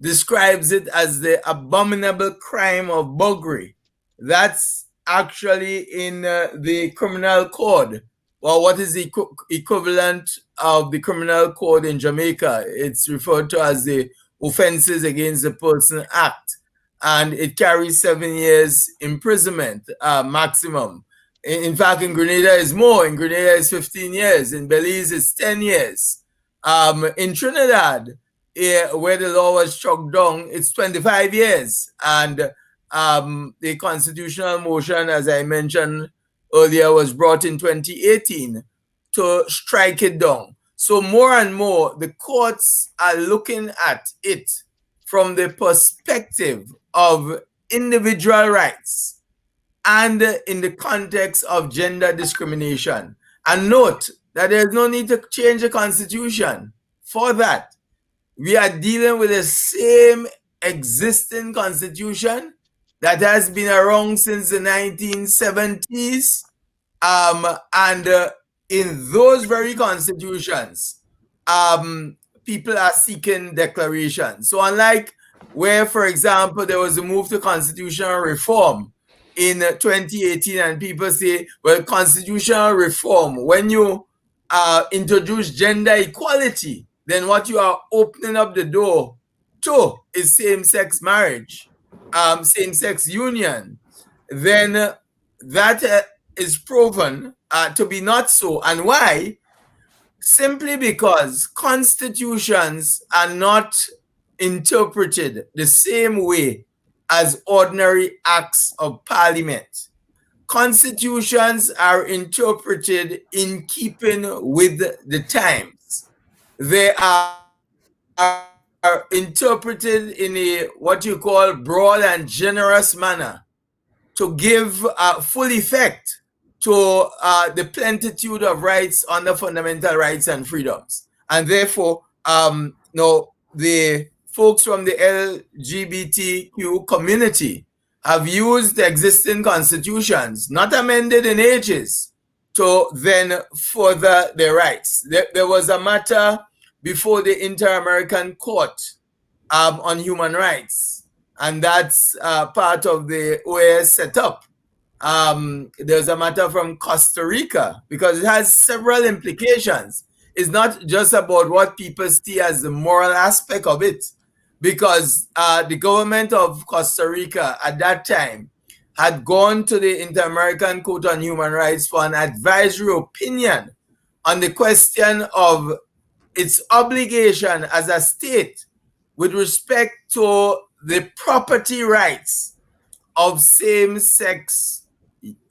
describes it as the abominable crime of buggery. That's actually in the criminal code. Well, what is the equivalent of the criminal code in Jamaica? It's referred to as the Offenses Against the Person Act, and it carries 7 years imprisonment maximum. In fact, in Grenada is more. In Grenada is 15 years. In Belize is 10 years. In Trinidad, where the law was struck down, it's 25 years. And the constitutional motion, as I mentioned earlier, was brought in 2018 to strike it down. So more and more, the courts are looking at it from the perspective of individual rights and in the context of gender discrimination. And note that there's no need to change the Constitution for that. We are dealing with the same existing Constitution that has been around since the 1970s. And in those very constitutions, people are seeking declarations. So unlike where, for example, there was a move to constitutional reform in 2018, and people say, well, constitutional reform, when you introduce gender equality, then what you are opening up the door to is same-sex marriage, same-sex union. Then that is proven to be not so. And why? simply because constitutions are not interpreted the same way as ordinary acts of parliament. Constitutions are interpreted in keeping with the times. They are interpreted in a what you call broad and generous manner to give full effect to the plenitude of rights under fundamental rights and freedoms. And therefore, no, the folks from the LGBTQ community have used the existing constitutions, not amended in ages, to then further their rights. There was a matter before the Inter-American Court on Human Rights, and that's part of the OAS setup. There's a matter from Costa Rica because it has several implications. It's not just about what people see as the moral aspect of it, because the government of Costa Rica at that time had gone to the Inter-American Court on Human Rights for an advisory opinion on the question of its obligation as a state with respect to the property rights of same-sex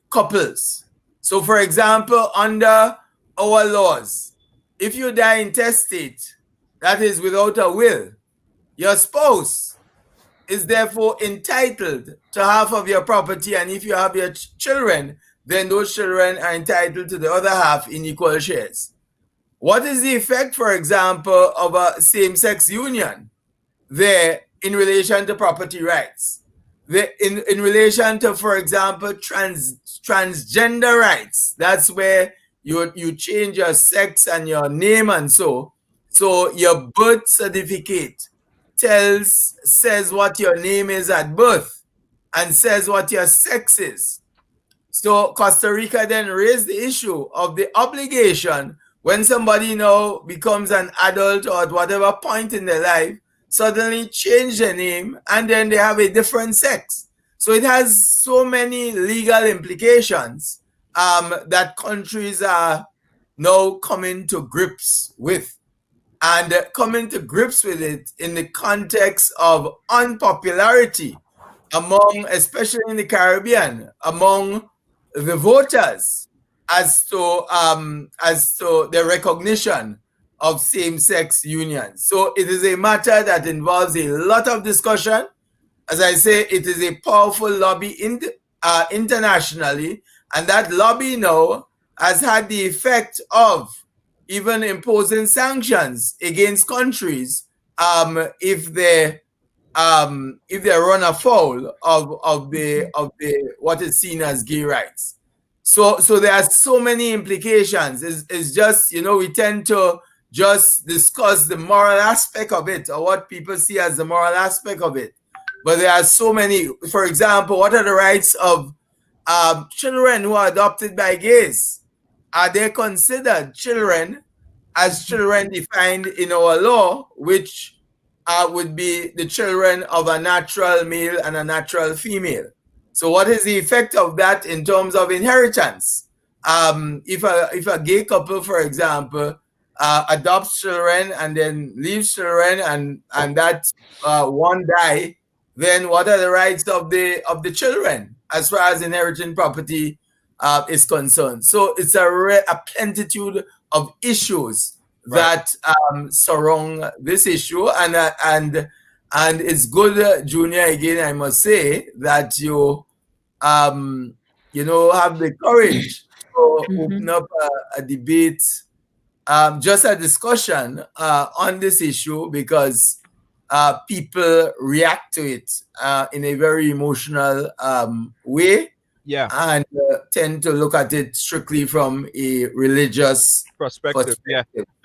couples. So, for example, under our laws, if you die intestate, that is without a will, your spouse is therefore entitled to half of your property, and if you have your children, then those children are entitled to the other half in equal shares. What is the effect, for example, of a same-sex union there in relation to property rights? In relation to, for example, transgender rights, that's where you change your sex and your name and so your birth certificate says what your name is at birth and says what your sex is. So Costa Rica then raised the issue of the obligation when somebody now becomes an adult or at whatever point in their life, suddenly change their name and then they have a different sex. So it has so many legal implications that countries are now coming to grips with. And coming to grips with it in the context of unpopularity among, especially in the Caribbean, among the voters as to the recognition of same-sex unions. So it is a matter that involves a lot of discussion. As I say, it is a powerful lobby internationally, and that lobby now has had the effect of even imposing sanctions against countries if they run afoul of the what is seen as gay rights. So there are so many implications. It's just, we tend to just discuss the moral aspect of it, or what people see as the moral aspect of it. But there are so many. For example, what are the rights of children who are adopted by gays? Are they considered children as children defined in our law, which would be the children of a natural male and a natural female? So what is the effect of that in terms of inheritance? If a gay couple, for example, adopts children and then leaves children and that one die, then what are the rights of the children as far as inheriting property is concerned? So it's a plenitude of issues that surround this issue, and it's good, Junior, again, I must say, that you have the courage to open up a debate, just a discussion on this issue, because people react to it in a very emotional way, and tend to look at it strictly from a religious perspective.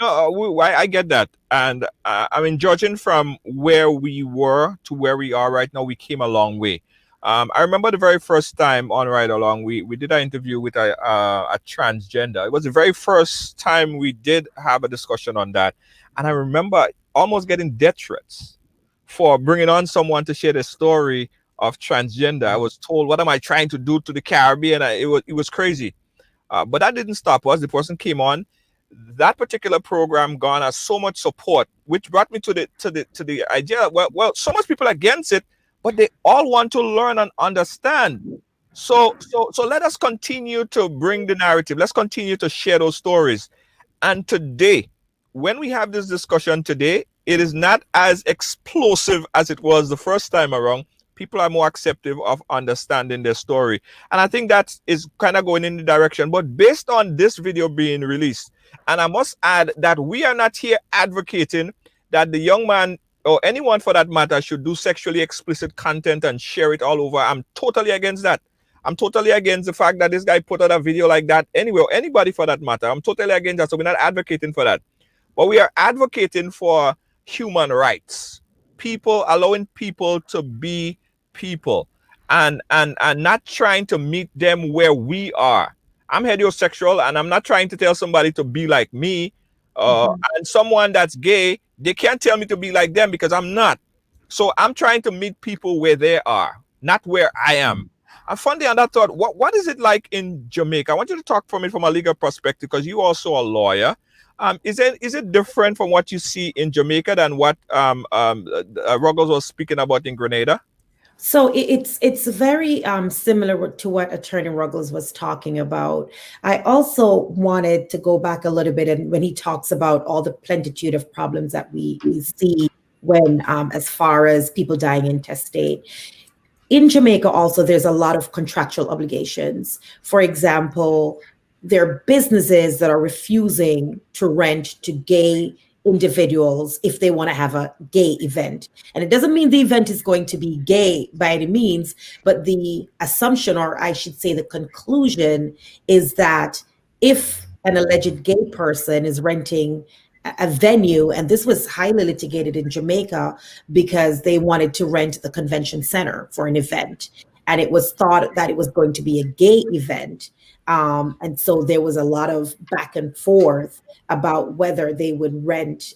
No, I get that, and I mean, judging from where we were to where we are right now, we came a long way. I remember the very first time on Ridealong, we did an interview with a transgender. It was the very first time we did have a discussion on that, and I remember almost getting death threats for bringing on someone to share the story of transgender. I was told, "What am I trying to do to the Caribbean?" It was crazy, but that didn't stop us. The person came on, that particular program garners so much support, which brought me to the idea. Well, so much people against it, but they all want to learn and understand. So let us continue to bring the narrative. Let's continue to share those stories. And today, when we have this discussion today, it is not as explosive as it was the first time around. People are more accepting of understanding their story. And I think that is kind of going in the direction. But based on this video being released, and I must add that we are not here advocating that the young man or anyone for that matter should do sexually explicit content and share it all over. I'm totally against that. I'm totally against the fact that this guy put out a video like that anyway, or anybody for that matter. I'm totally against that. So we're not advocating for that. But we are advocating for human rights. People, allowing people to be people and not trying to meet them where we are. I'm heterosexual and I'm not trying to tell somebody to be like me. And someone that's gay, they can't tell me to be like them because I'm not. So I'm trying to meet people where they are, not where I am. And funny, and I thought, what is it like in Jamaica? I want you to talk from it from a legal perspective because you also a lawyer. Is it different from what you see in Jamaica than what Ruggles was speaking about in Grenada? So it's very similar to what Attorney Ruggles was talking about. I also wanted to go back a little bit, and when he talks about all the plentitude of problems that we see when as far as people dying intestate. In Jamaica also, there's a lot of contractual obligations. For example, there are businesses that are refusing to rent to gay individuals if they want to have a gay event. And it doesn't mean the event is going to be gay by any means, but the assumption, or I should say the conclusion, is that if an alleged gay person is renting a venue, and this was highly litigated in Jamaica because they wanted to rent the convention center for an event. And it was thought that it was going to be a gay event. And so there was a lot of back and forth about whether they would rent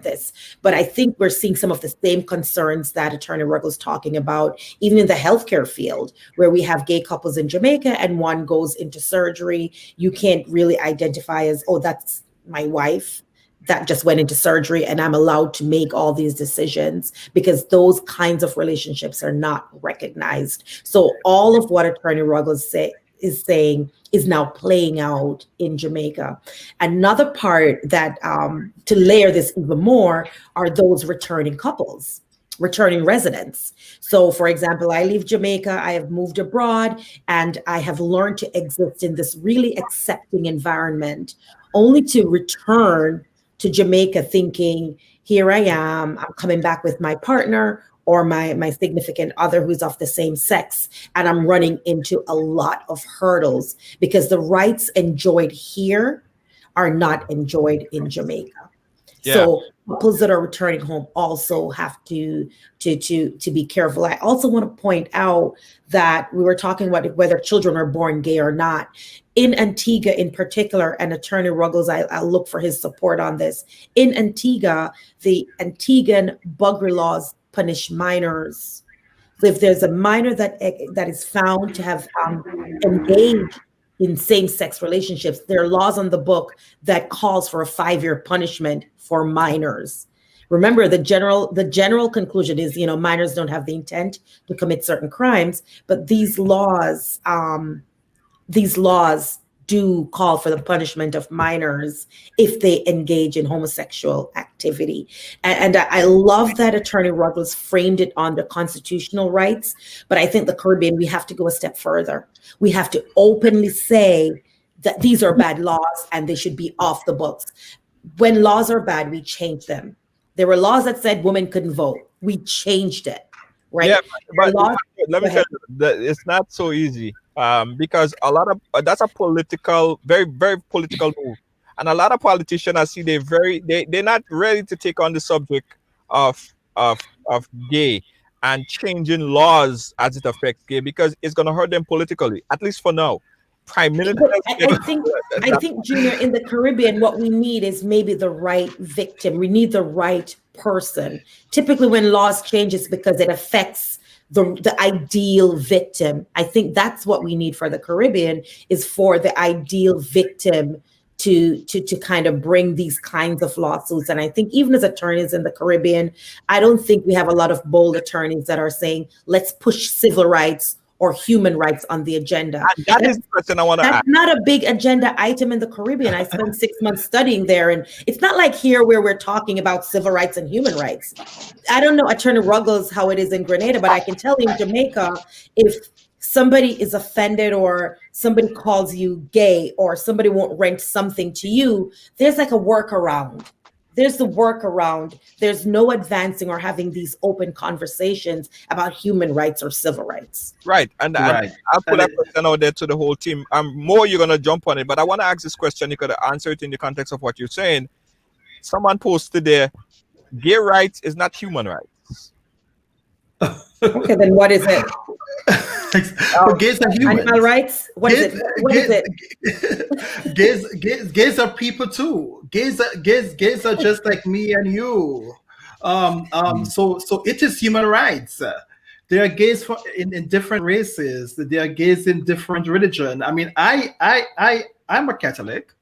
this. But I think we're seeing some of the same concerns that Attorney Ruggles talking about, even in the healthcare field, where we have gay couples in Jamaica and one goes into surgery. You can't really identify as, oh, that's my wife that just went into surgery and I'm allowed to make all these decisions, because those kinds of relationships are not recognized. So all of what Attorney Ruggles is saying is now playing out in Jamaica. Another part that to layer this even more are those returning couples, returning residents. So for example, I leave Jamaica, I have moved abroad, and I have learned to exist in this really accepting environment, only to return to Jamaica thinking, here I am, I'm coming back with my partner or my significant other who's of the same sex, and I'm running into a lot of hurdles because the rights enjoyed here are not enjoyed in Jamaica. Yeah. So couples that are returning home also have to be careful. I also want to point out that we were talking about whether children are born gay or not. In Antigua in particular, and Attorney Ruggles, I'll look for his support on this. In Antigua, the Antiguan buggery laws punish minors. So if there's a minor that is found to have engaged in same-sex relationships, there are laws on the book that calls for a 5-year punishment for minors. Remember, the general conclusion is, minors don't have the intent to commit certain crimes, but these laws do call for the punishment of minors if they engage in homosexual activity. And I love that Attorney Ruggles framed it on the constitutional rights, but I think the Caribbean, we have to go a step further. We have to openly say that these are bad laws and they should be off the books. When laws are bad, we change them. There were laws that said women couldn't vote. We changed it, right? Yeah, but let me tell you, that it's not so easy. Because a lot of that's a political, very, very political move, and a lot of politicians, I see, they're not ready to take on the subject of gay and changing laws as it affects gay, because it's going to hurt them politically, at least for now. Prime Minister, I think, Junior, in the Caribbean, what we need is maybe the right victim. We need the right person. Typically, when laws change, it's because it affects the ideal victim. I think that's what we need for the Caribbean, is for the ideal victim to kind of bring these kinds of lawsuits. And I think even as attorneys in the Caribbean, I don't think we have a lot of bold attorneys that are saying, let's push civil rights or human rights on the agenda. And that is the question I want to ask. That's not a big agenda item in the Caribbean. I spent 6 months studying there, and it's not like here where we're talking about civil rights and human rights. I don't know, Attorney Ruggles, how it is in Grenada, but I can tell you in Jamaica, if somebody is offended or somebody calls you gay or somebody won't rent something to you, there's like a workaround. There's the workaround. There's no advancing or having these open conversations about human rights or civil rights. Right. And I'll put that question out there to the whole team. More you're going to jump on it, but I want to ask this question. You could answer it in the context of what you're saying. Someone posted there, gay rights is not human rights. Okay, then what is it? Gays are human. Animal rights? What is it? What is it? Gays are people too. Gays are just like me and you. So it is human rights. There are gays in different races. There are gays in different religion. I mean, I'm a Catholic.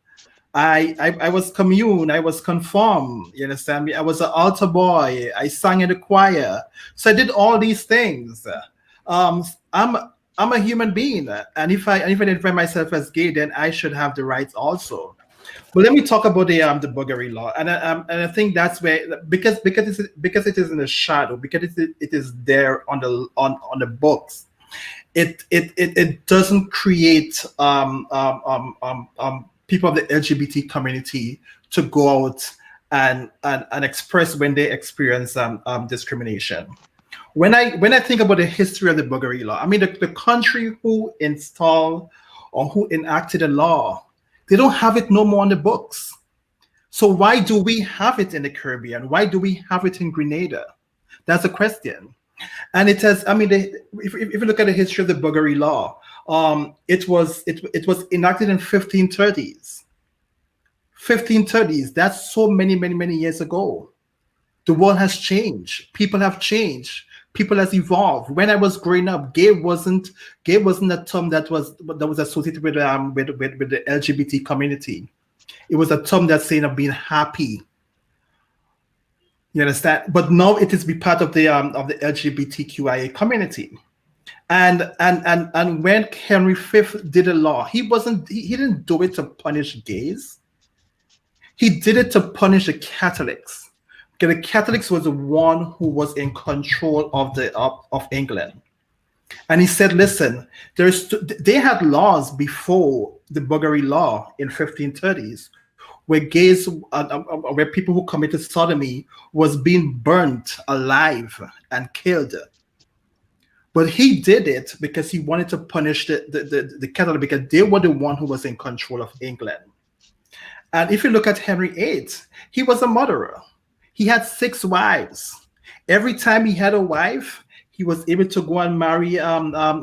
I was commune. I was conform. You understand me? I was an altar boy. I sang in the choir. So I did all these things. I'm a human being, and if I identify myself as gay, then I should have the rights also. But let me talk about the buggery law, and I think that's where because it is in the shadow, because it is there on the books. It doesn't create people of the LGBT community to go out and express when they experience discrimination. When I think about the history of the buggery law, I mean the country who installed or who enacted a law, they don't have it no more on the books. So why do we have it in the Caribbean? Why do we have it in Grenada? That's a question. And it has, I mean, if you look at the history of the buggery law, it was enacted in 1530s. 1530s. That's so many years ago. The world has changed. People have changed. People has evolved. When I was growing up, gay wasn't a term that was associated with the LGBT community. It was a term that's saying of being happy. You understand? But now it is be part of the LGBTQIA community. And when Henry V did a law, he didn't do it to punish gays. He did it to punish the Catholics. Because the Catholics was the one who was in control of England. And he said, listen, they had laws before the buggery law in 1530s, where gays, where people who committed sodomy was being burnt alive and killed. But he did it because he wanted to punish the Catholic, because they were the one who was in control of England. And if you look at Henry VIII, he was a murderer. He had 6 wives. Every time he had a wife, he was able to go and marry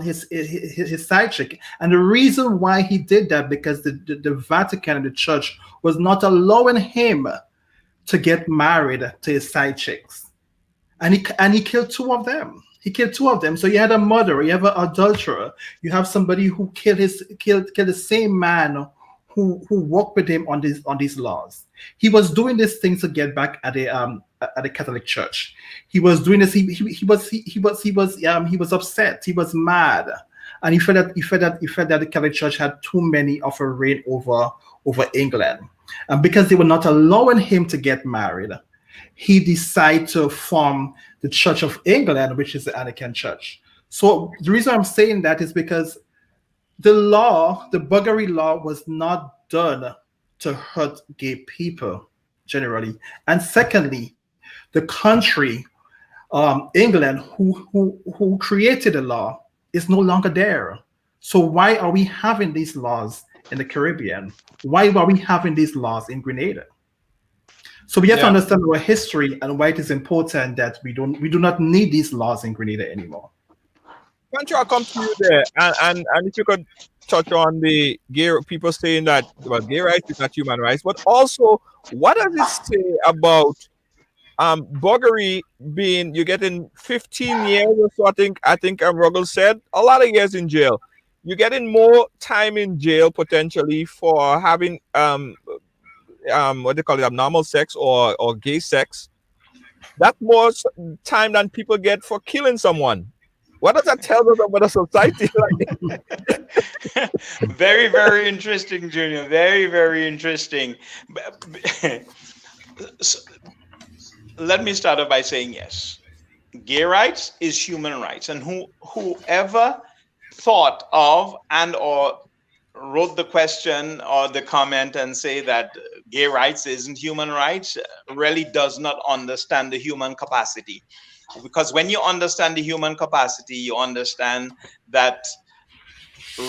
his side chick. And the reason why he did that, because the Vatican and the church was not allowing him to get married to his side chicks. And he killed 2 of them. He killed 2 of them. So you had a murderer, you have an adulterer, you have somebody who killed the same man who worked with him on these laws. He was doing these things to get back at the Catholic Church. He was doing this. He was upset. He was mad, and he felt that the Catholic Church had too many of a reign over England, and because they were not allowing him to get married, he decided to form the Church of England, which is the Anglican Church. So the reason I'm saying that is because the buggery law, was not done to hurt gay people generally. And secondly, the country, England, who created the law, is no longer there. So why are we having these laws in the Caribbean? Why are we having these laws in Grenada? So we have to understand our history and why it is important that we do not need these laws in Grenada anymore. Country, I'll come to you there, and if you could touch on the gay people saying that gay rights is not human rights, but also what does it say about buggery being, you're getting 15 years or so? I think Ruggles said a lot of years in jail. you're getting more time in jail potentially for having what they call it, abnormal sex or gay sex. That's more time than people get for killing someone. What does that tell us about a society? Very, very interesting, Junior. Very, very interesting. So, let me start off by saying yes. Gay rights is human rights, and whoever thought of and or wrote the question or the comment and say that gay rights isn't human rights really does not understand the human capacity. Because when you understand the human capacity, you understand that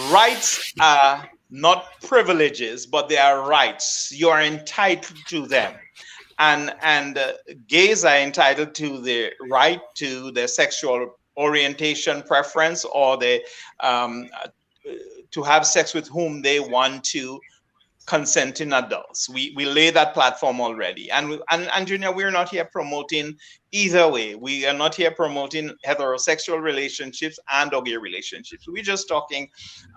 rights are not privileges, but they are rights. You are entitled to them. And gays are entitled to the right to their sexual orientation preference, or to have sex with whom they want to, consenting adults. We lay that platform already. And Junior, we're not here promoting either way. We are not here promoting heterosexual relationships and or gay relationships. We're just talking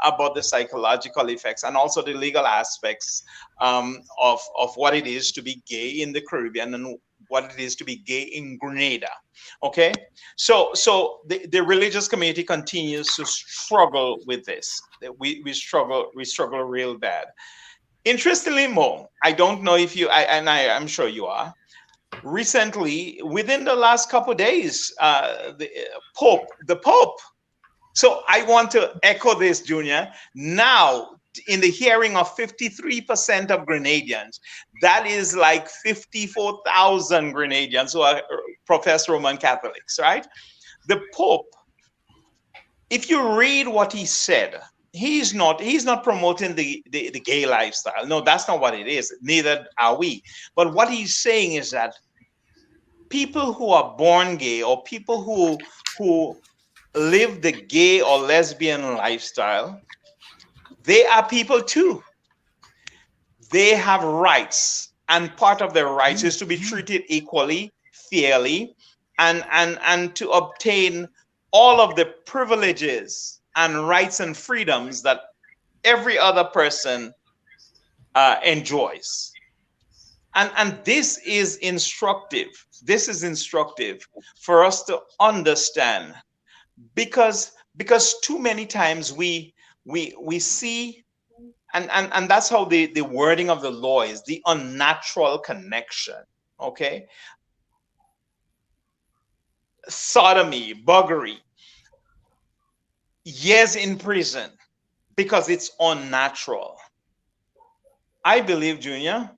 about the psychological effects and also the legal aspects of what it is to be gay in the Caribbean and what it is to be gay in Grenada. Okay, so the religious community continues to struggle with this. We struggle real bad. Interestingly, Mo, I don't know if I'm sure you are. Recently, within the last couple of days, the Pope. So I want to echo this, Junior. Now, in the hearing of 53% of Grenadians, that is like 54,000 Grenadians who are professed Roman Catholics, right? The Pope, if you read what he said, he's not promoting the gay lifestyle. No, that's not what it is. Neither are we. But what he's saying is that people who are born gay or people who live the gay or lesbian lifestyle, they are people too. They have rights, and part of their rights is to be treated equally, fairly, and to obtain all of the privileges and rights and freedoms that every other person enjoys. And this is instructive. This is instructive for us to understand, because too many times we see, and that's how the wording of the law is, the unnatural connection. Okay, sodomy, buggery, years in prison because it's unnatural. I believe, Junior,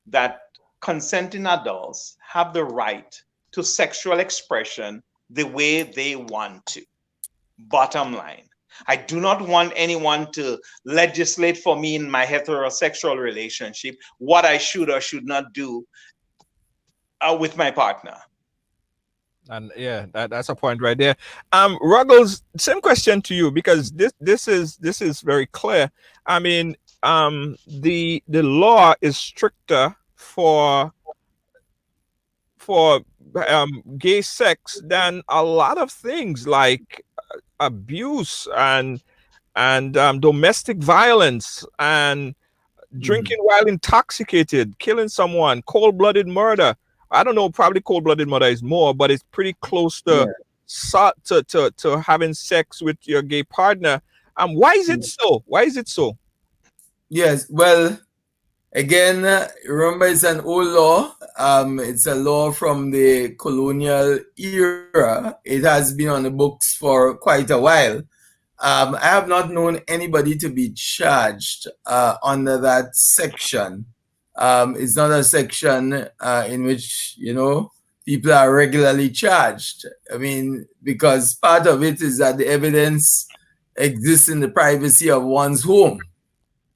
that consenting adults have the right to sexual expression the way they want to. Bottom line, I do not want anyone to legislate for me in my heterosexual relationship what I should or should not do with my partner. And yeah, that's a point right there. Ruggles, same question to you, because this is very clear. I mean, the law is stricter for gay sex than a lot of things like abuse and domestic violence and drinking while intoxicated, killing someone, cold-blooded murder. I don't know, probably cold-blooded murder is more, but it's pretty close to to having sex with your gay partner. Why is it so? Why is it so? Yes, well, again, remember it's an old law. It's a law from the colonial era. It has been on the books for quite a while. I have not known anybody to be charged under that section. It's not a section in which, people are regularly charged. I mean, because part of it is that the evidence exists in the privacy of one's home.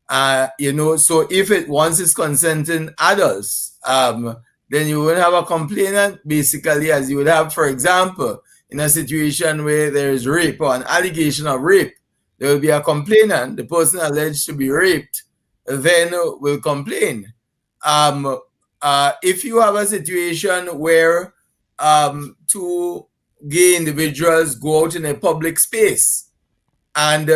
So if it once it's consenting adults, then you would have a complainant, basically, as you would have, for example, in a situation where there is rape or an allegation of rape, there will be a complainant. The person alleged to be raped then will complain. If you have a situation where two gay individuals go out in a public space and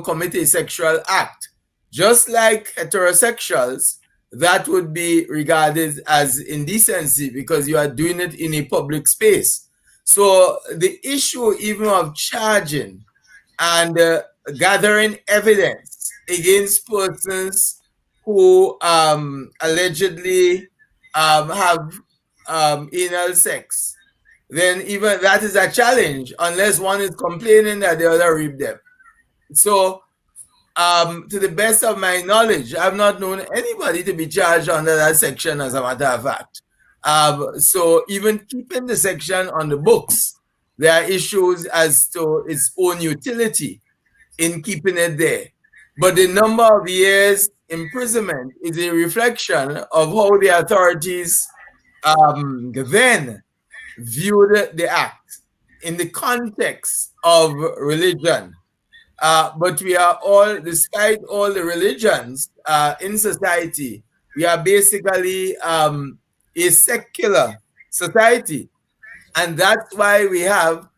commit a sexual act, just like heterosexuals, that would be regarded as indecency because you are doing it in a public space. So the issue even of charging and gathering evidence against persons who allegedly have anal sex, then even that is a challenge unless one is complaining that the other raped them. So to the best of my knowledge, I've not known anybody to be charged under that section, as a matter of fact. So even keeping the section on the books, there are issues as to its own utility in keeping it there. But the number of years imprisonment is a reflection of how the authorities then viewed the act in the context of religion. But we are all, despite all the religions in society, we are basically a secular society. And that's why we have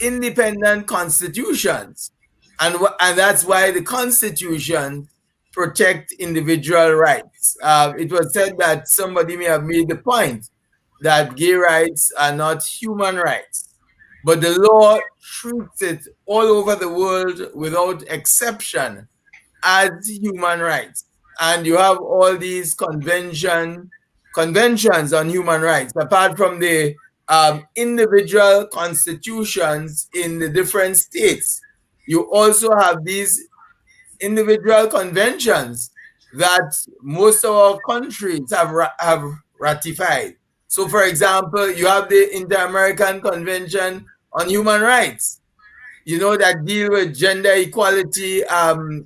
independent constitutions. And that's why the constitution protect individual rights. It was said that somebody may have made the point that gay rights are not human rights, but the law treats it all over the world without exception as human rights. And you have all these conventions on human rights, apart from the individual constitutions in the different states. You also have these individual conventions that most of our countries have ratified. So, for example, you have the Inter-American Convention on Human Rights, that deal with gender equality, all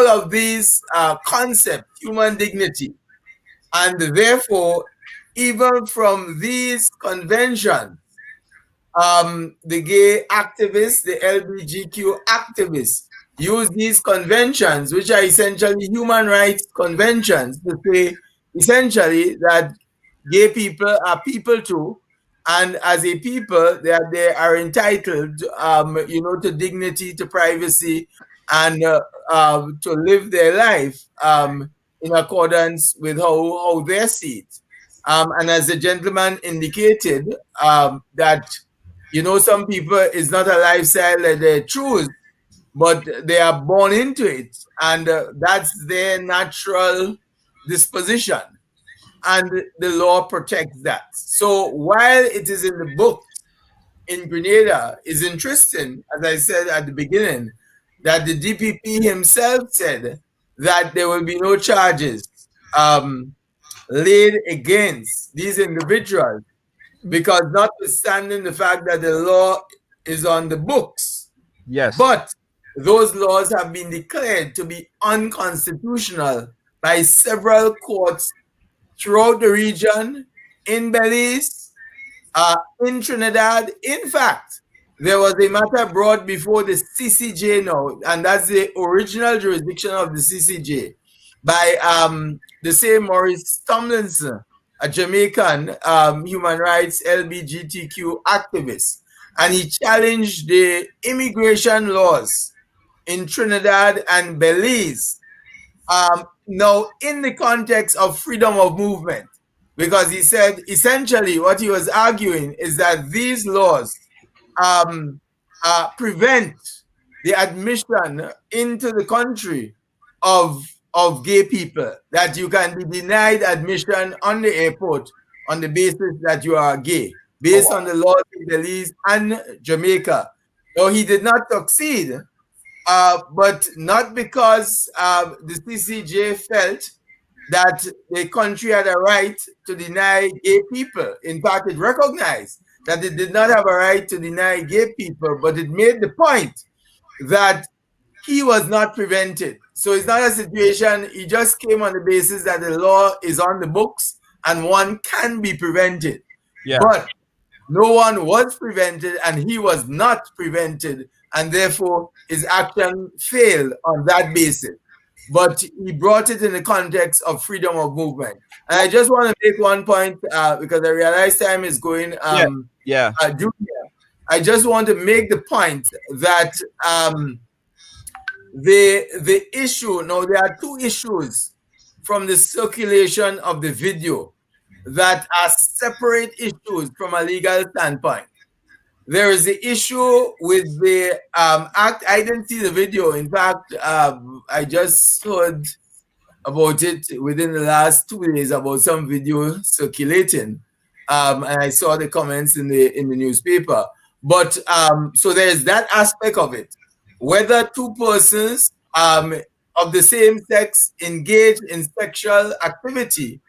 of these concepts, human dignity. And therefore, even from these conventions, the gay activists, the LGBTQ activists, use these conventions, which are essentially human rights conventions, to say essentially that gay people are people too, and as a people, they are entitled, to dignity, to privacy, and to live their life in accordance with how they see it. And as the gentleman indicated, that some people, it's not a lifestyle that they choose, but they are born into it, and that's their natural disposition, and the law protects that. So while it is in the book in Grenada, is interesting, as I said at the beginning, that the DPP himself said that there will be no charges laid against these individuals, because notwithstanding the fact that the law is on the books, yes, but those laws have been declared to be unconstitutional by several courts throughout the region, in Belize, in Trinidad. In fact, there was a matter brought before the CCJ now, and that's the original jurisdiction of the CCJ, by the same Maurice Tomlinson, a Jamaican human rights LGBTQ activist. And he challenged the immigration laws in Trinidad and Belize, now in the context of freedom of movement, because he said essentially what he was arguing is that these laws prevent the admission into the country of gay people, that you can be denied admission on the airport on the basis that you are gay, based on the laws in Belize and Jamaica. Though he did not succeed, but not because the CCJ felt that the country had a right to deny gay people. In fact, it recognized that it did not have a right to deny gay people, but it made the point that he was not prevented. So it's not a situation, he just came on the basis that the law is on the books and one can be prevented. Yeah. But no one was prevented, and he was not prevented, and therefore his action failed on that basis. But he brought it in the context of freedom of movement. And I just want to make one point, because I realize time is going. Yeah. Junior, I just want to make the point that the issue, now there are two issues from the circulation of the video that are separate issues from a legal standpoint. There is the issue with the act. I didn't see the video. In fact, I just heard about it within the last 2 days about some video circulating, and I saw the comments in the newspaper. But so there's that aspect of it. Whether two persons of the same sex engage in sexual activity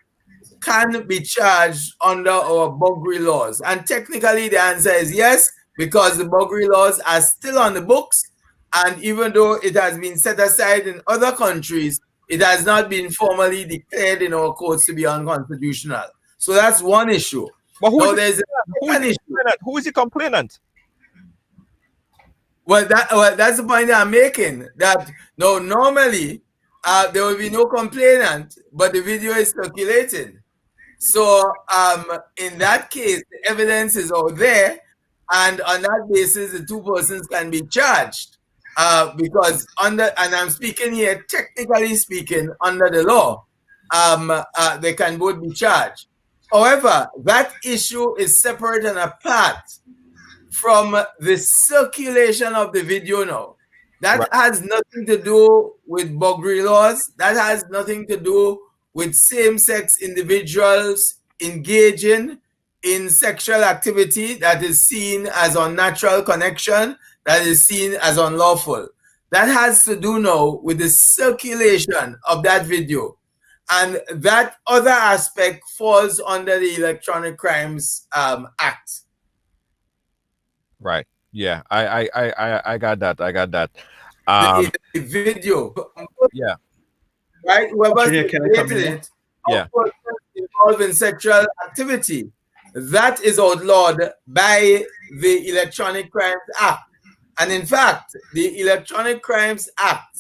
can be charged under our buggery laws, and technically the answer is yes, because the buggery laws are still on the books, and even though it has been set aside in other countries, it has not been formally declared in our courts to be unconstitutional. So that's one issue. But who is the complainant? Well, that's the point that I'm making. That no, normally there will be no complainant, but the video is circulating. So in that case, the evidence is out there, and on that basis, the two persons can be charged. Because and I'm speaking here, technically speaking, under the law, they can both be charged. However, that issue is separate and apart from the circulation of the video now. That has nothing to do with buggery laws. That has nothing to do with same-sex individuals engaging in sexual activity that is seen as unnatural connection, that is seen as unlawful. That has to do now with the circulation of that video. And that other aspect falls under the Electronic Crimes Act. Right. Yeah. I got that. The video. Yeah. Right? Whoever created it, yeah, involved in sexual activity, that is outlawed by the Electronic Crimes Act. And in fact, the Electronic Crimes Act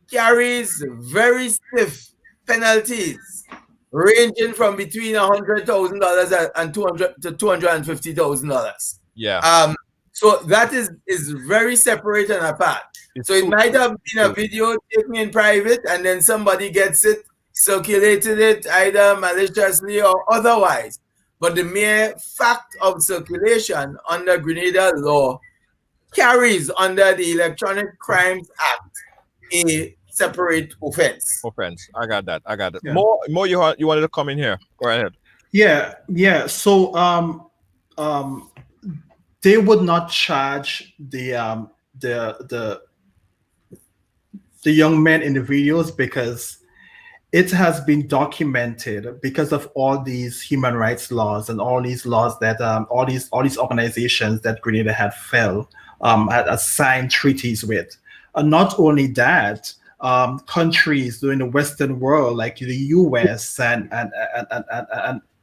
carries very stiff penalties, ranging from between $100,000 and $200,000 to $250,000. Yeah. So that is very separate and apart. So it might have been a video taken in private, and then somebody gets it, circulated it either maliciously or otherwise. But the mere fact of circulation under Grenada law carries under the Electronic Crimes Act a separate offense. I got that. Yeah. More you wanted to come in here. Go ahead. Yeah. So they would not charge the young men in the videos because it has been documented because of all these human rights laws and all these laws that all these organizations that Grenada had had signed treaties with. And not only that, countries in the Western world like the US and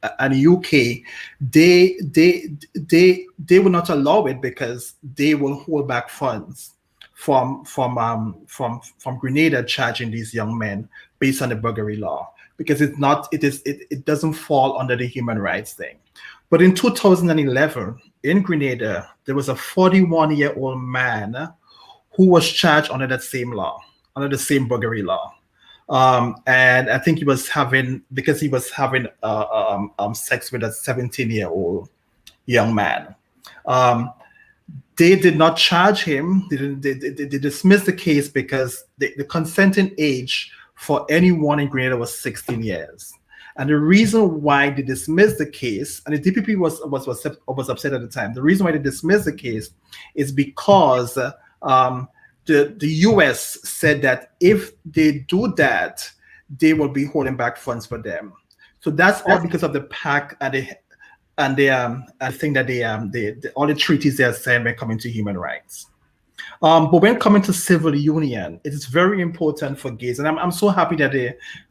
UK, they will not allow it because they will hold back funds from Grenada charging these young men based on the buggery law, because it doesn't fall under the human rights thing. But in 2011 in Grenada, there was a 41-year-old man who was charged under that same law, under the same buggery law. And I think he was having sex with a 17-year-old young man. They did not charge him. They dismissed the case because the consenting age for anyone in Grenada was 16 years. And the reason why they dismissed the case, and the DPP was upset at the time. The reason why they dismissed the case is because the US said that if they do that, they will be holding back funds for them. So that's all because of the pact and I think that all the treaties they are saying when coming to human rights. But when coming to civil union, it is very important for gays, and I'm so happy that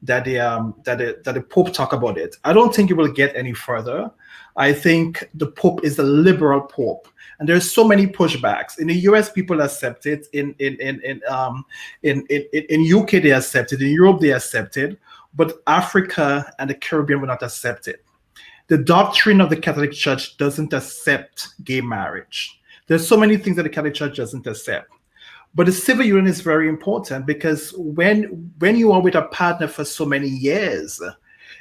the Pope talk about it. I don't think it will get any further. I think the Pope is a liberal Pope, and there's so many pushbacks. In the US, people accept it. In UK, they accept it. In Europe, they accept it. But Africa and the Caribbean will not accept it. The doctrine of the Catholic Church doesn't accept gay marriage. There's so many things that the Catholic Church doesn't accept. But the civil union is very important because when you are with a partner for so many years,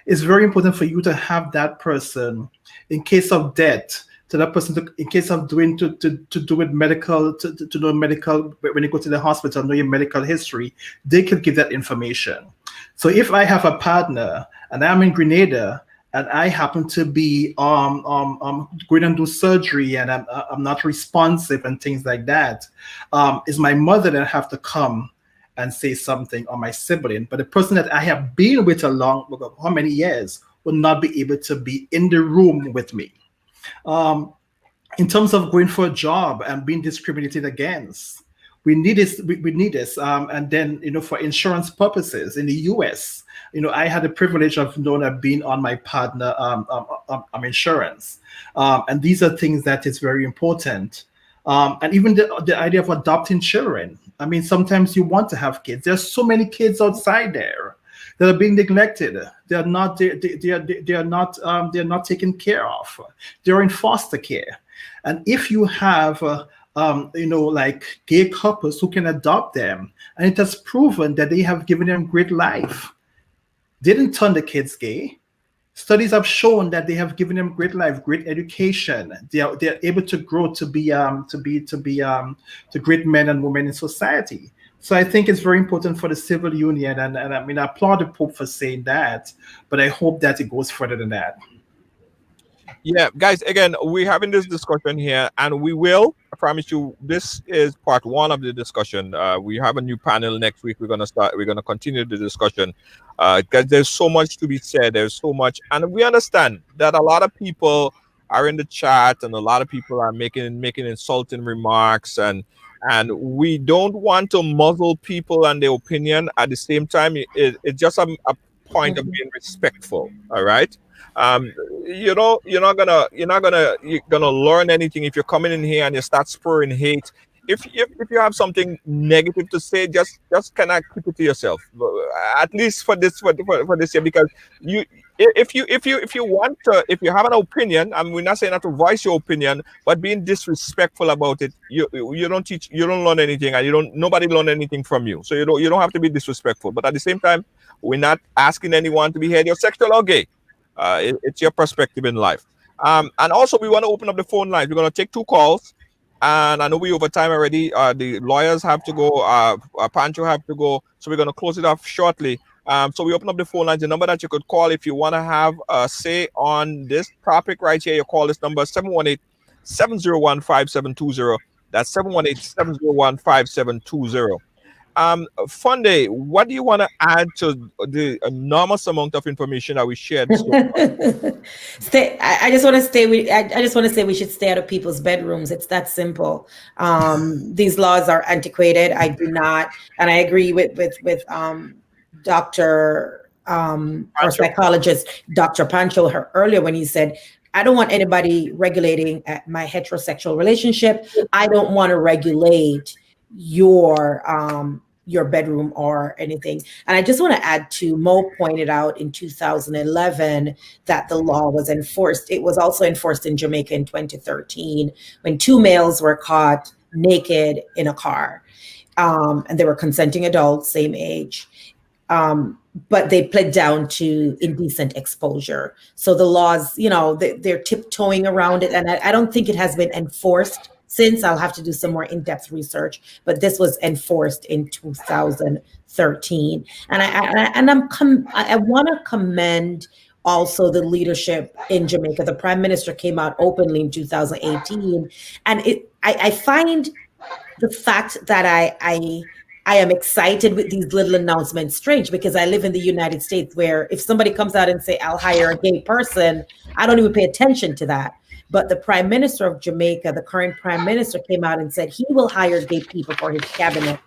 it's very important for you to have that person in case of death, to that person in case of doing to do with medical, to know medical, when you go to the hospital, know your medical history, they can give that information. So if I have a partner and I'm in Grenada and I happen to be going and do surgery and I'm not responsive and things like that, it's my mother that have to come and say something, or my sibling. But the person that I have been with along how many years will not be able to be in the room with me. In terms of going for a job and being discriminated against, we need this. We need this. And then, for insurance purposes in the U.S., I had the privilege of being on my partner insurance, and these are things that is very important. And even the idea of adopting children. I mean, sometimes you want to have kids. There's so many kids outside there that are being neglected. They are not taken care of. They're in foster care. And if you have like gay couples who can adopt them, and it has proven that they have given them great life. They didn't turn the kids gay. Studies have shown that they have given them great life, great education. They're able to grow to be the great men and women in society. So I think it's very important for the civil union, and I mean, I applaud the Pope for saying that, but I hope that it goes further than that. Yeah, guys, again, we're having this discussion here, and we will, I promise you, this is part one of the discussion. We have a new panel next week. We're going to continue the discussion because there's so much to be said. There's so much, and we understand that a lot of people are in the chat and a lot of people are making insulting remarks, and we don't want to muzzle people and their opinion. At the same time, it's just a point of being respectful. All right. You're not gonna learn anything if you're coming in here and you start spurring hate. If you have something negative to say, just kind of keep it to yourself. At least for this year, because if you have an opinion, I mean, we're not saying not to voice your opinion, but being disrespectful about it, you don't learn anything, and nobody learn anything from you. So you don't have to be disrespectful. But at the same time, we're not asking anyone to be heterosexual or gay. It's your perspective in life. And also, we want to open up the phone lines. We're going to take 2 calls. And I know we're over time already. The lawyers have to go. Pancho have to go. So we're going to close it off shortly. So we open up the phone lines. The number that you could call if you want to have a say on this topic right here, you call this number 718-701-5720. That's 718-701-5720. Funday, what do you want to add to the enormous amount of information that we shared? I just want to say we should stay out of people's bedrooms. It's that simple. These laws are antiquated. I do not, and I agree with Dr. Our psychologist, Dr. Pancho, earlier when he said, I don't want anybody regulating my heterosexual relationship. I don't want to regulate your bedroom or anything. And I just want to add to, Mo pointed out in 2011 that the law was enforced. It was also enforced in Jamaica in 2013 when 2 males were caught naked in a car. And they were consenting adults, same age. But they pled down to indecent exposure. So the laws, they're tiptoeing around it. And I don't think it has been enforced since. I'll have to do some more in-depth research, but this was enforced in 2013. And I want to commend also the leadership in Jamaica. The Prime Minister came out openly in 2018, and I find the fact that I am excited with these little announcements strange, because I live in the United States, where if somebody comes out and say, I'll hire a gay person, I don't even pay attention to that. But the Prime Minister of Jamaica, the current Prime Minister, came out and said he will hire gay people for his cabinet.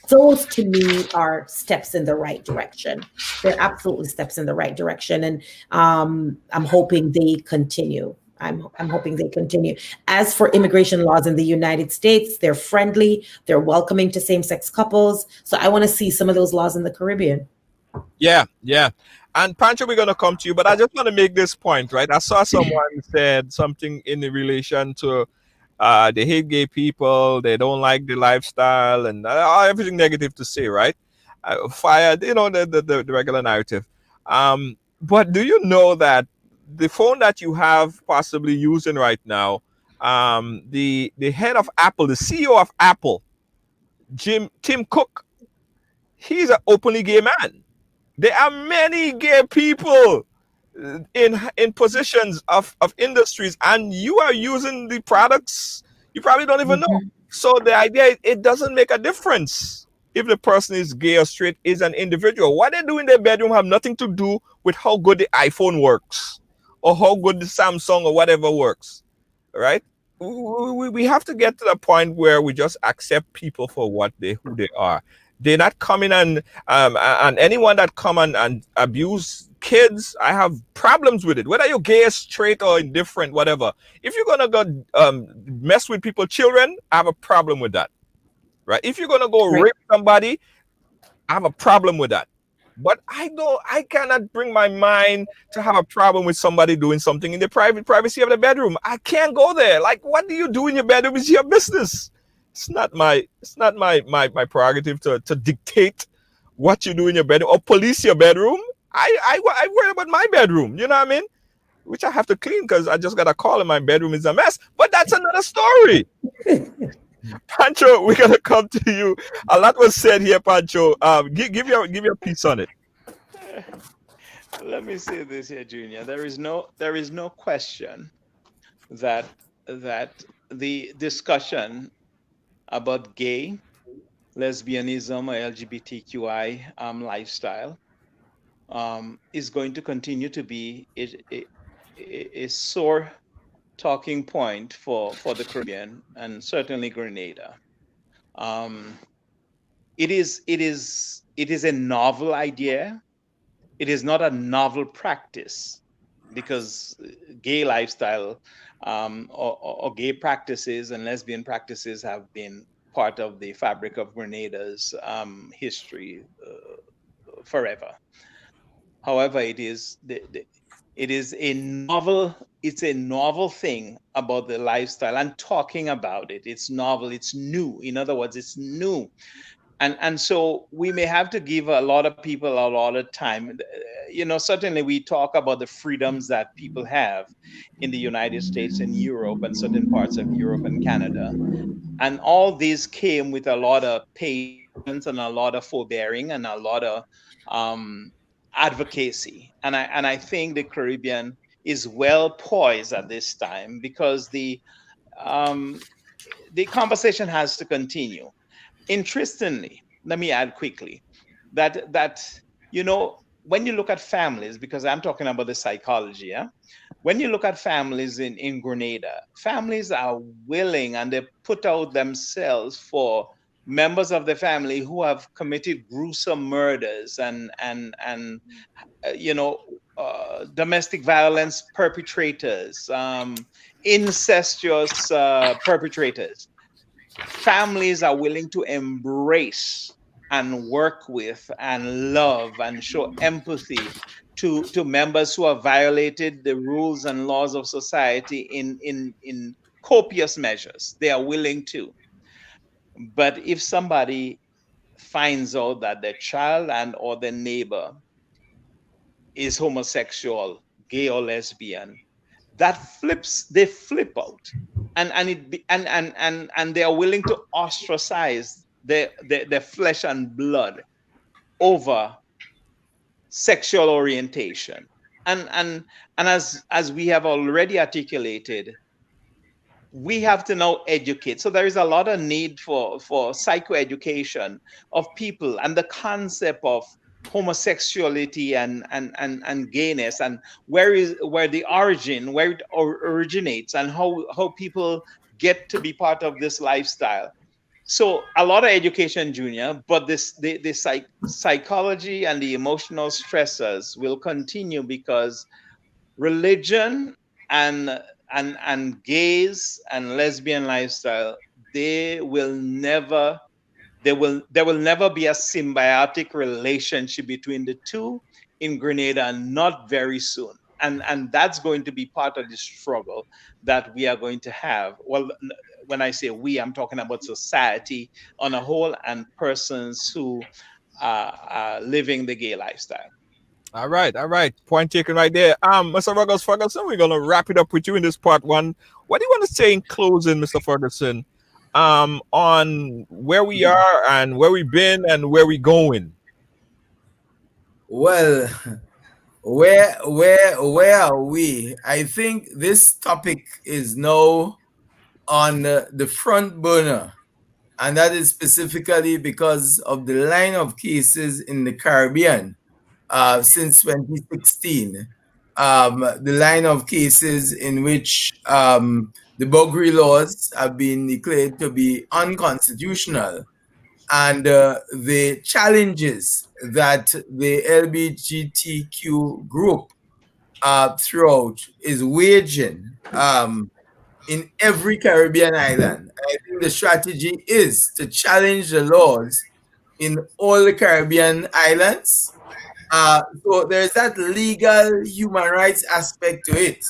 Those, to me, are steps in the right direction. They're absolutely steps in the right direction. And I'm hoping they continue. I'm hoping they continue. As for immigration laws in the United States, they're friendly. They're welcoming to same-sex couples. So I want to see some of those laws in the Caribbean. Yeah. And Pancho, we're going to come to you, but I just want to make this point, right? I saw someone said something in relation to They hate gay people. They don't like the lifestyle and everything negative to say, right? Fire, the regular narrative. But do you know that the phone that you have possibly using right now, the head of Apple, the CEO of Apple, Tim Cook, he's an openly gay man. There are many gay people in positions of industries, and you are using the products you probably don't even know. So the idea is it doesn't make a difference if the person is gay or straight, is an individual. What they do in their bedroom have nothing to do with how good the iPhone works or how good the Samsung or whatever works, right? We have to get to the point where we just accept people for who they are. They're not coming and anyone that come and abuse kids, I have problems with it. Whether you're gay, straight, or indifferent, whatever. If you're gonna go mess with people, children, I have a problem with that. Right? If you're gonna go rape somebody, I have a problem with that. But I cannot bring my mind to have a problem with somebody doing something in the privacy of the bedroom. I can't go there. Like, what do you do in your bedroom is your business. It's not my prerogative to dictate what you do in your bedroom or police your bedroom. I worry about my bedroom, you know what I mean? Which I have to clean because I just got a call and my bedroom is a mess. But that's another story. Pancho, we're gonna come to you. A lot was said here, Pancho. Give your piece on it. Let me say this here, Junior. There is no question that the discussion about gay, lesbianism, or LGBTQI lifestyle is going to continue to be a sore talking point for the Caribbean and certainly Grenada. Um, it is a novel idea. It is not a novel practice because gay lifestyle or gay practices and lesbian practices have been part of the fabric of Grenada's history forever. However, it is a novel. It's a novel thing about the lifestyle and talking about it. It's novel. It's new. In other words, it's new. And so we may have to give a lot of people a lot of time. Certainly we talk about the freedoms that people have in the United States and Europe and certain parts of Europe and Canada. And all these came with a lot of patience and a lot of forbearing and a lot of um, advocacy. And I think the Caribbean is well poised at this time because um, the conversation has to continue. Interestingly, let me add quickly that when you look at families, because I'm talking about the psychology, yeah. When you look at families in Grenada, families are willing and they put out themselves for members of the family who have committed gruesome murders and domestic violence perpetrators, incestuous perpetrators. Families are willing to embrace and work with and love and show empathy to members who have violated the rules and laws of society in copious measures. They are willing to. But if somebody finds out that their child and or their neighbor is homosexual, gay or lesbian, that flips they flip out and they are willing to ostracize their flesh and blood over sexual orientation and as we have already articulated, we have to now educate. So there is a lot of need for psychoeducation of people and the concept of homosexuality and gayness and where the origin, where it originates and how people get to be part of this lifestyle. So a lot of education, Junior, but the psychology and the emotional stressors will continue because religion and gays and lesbian lifestyle, they will never there will never be a symbiotic relationship between the two in Grenada, and not very soon. And that's going to be part of the struggle that we are going to have. Well, when I say we, I'm talking about society on a whole and persons who are living the gay lifestyle. All right, all right. Point taken right there. Mr. Ruggles Ferguson, we're gonna wrap it up with you in this part one. What do you want to say in closing, Mr. Ferguson, on where we are and where we've been and where we're going? Well, where are we? I think this topic is now on the front burner, and that is specifically because of the line of cases in the Caribbean since 2016. The line of cases in which the Bogri laws have been declared to be unconstitutional, and the challenges that the LGBTQ group throughout is waging in every Caribbean island. I think the strategy is to challenge the laws in all the Caribbean islands. So there's that legal human rights aspect to it,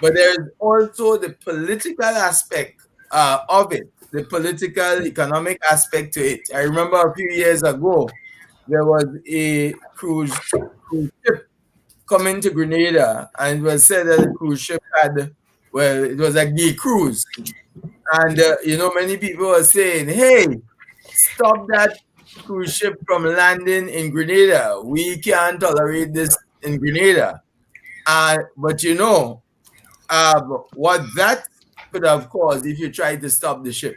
but there's also the political aspect of it, the political economic aspect to it. I remember a few years ago, there was a cruise ship coming to Grenada, and it was said that the cruise ship had, well, it was a gay cruise. And, many people were saying, hey, stop that cruise ship from landing in Grenada. We can't tolerate this in Grenada. But what that could have caused if you tried to stop the ship,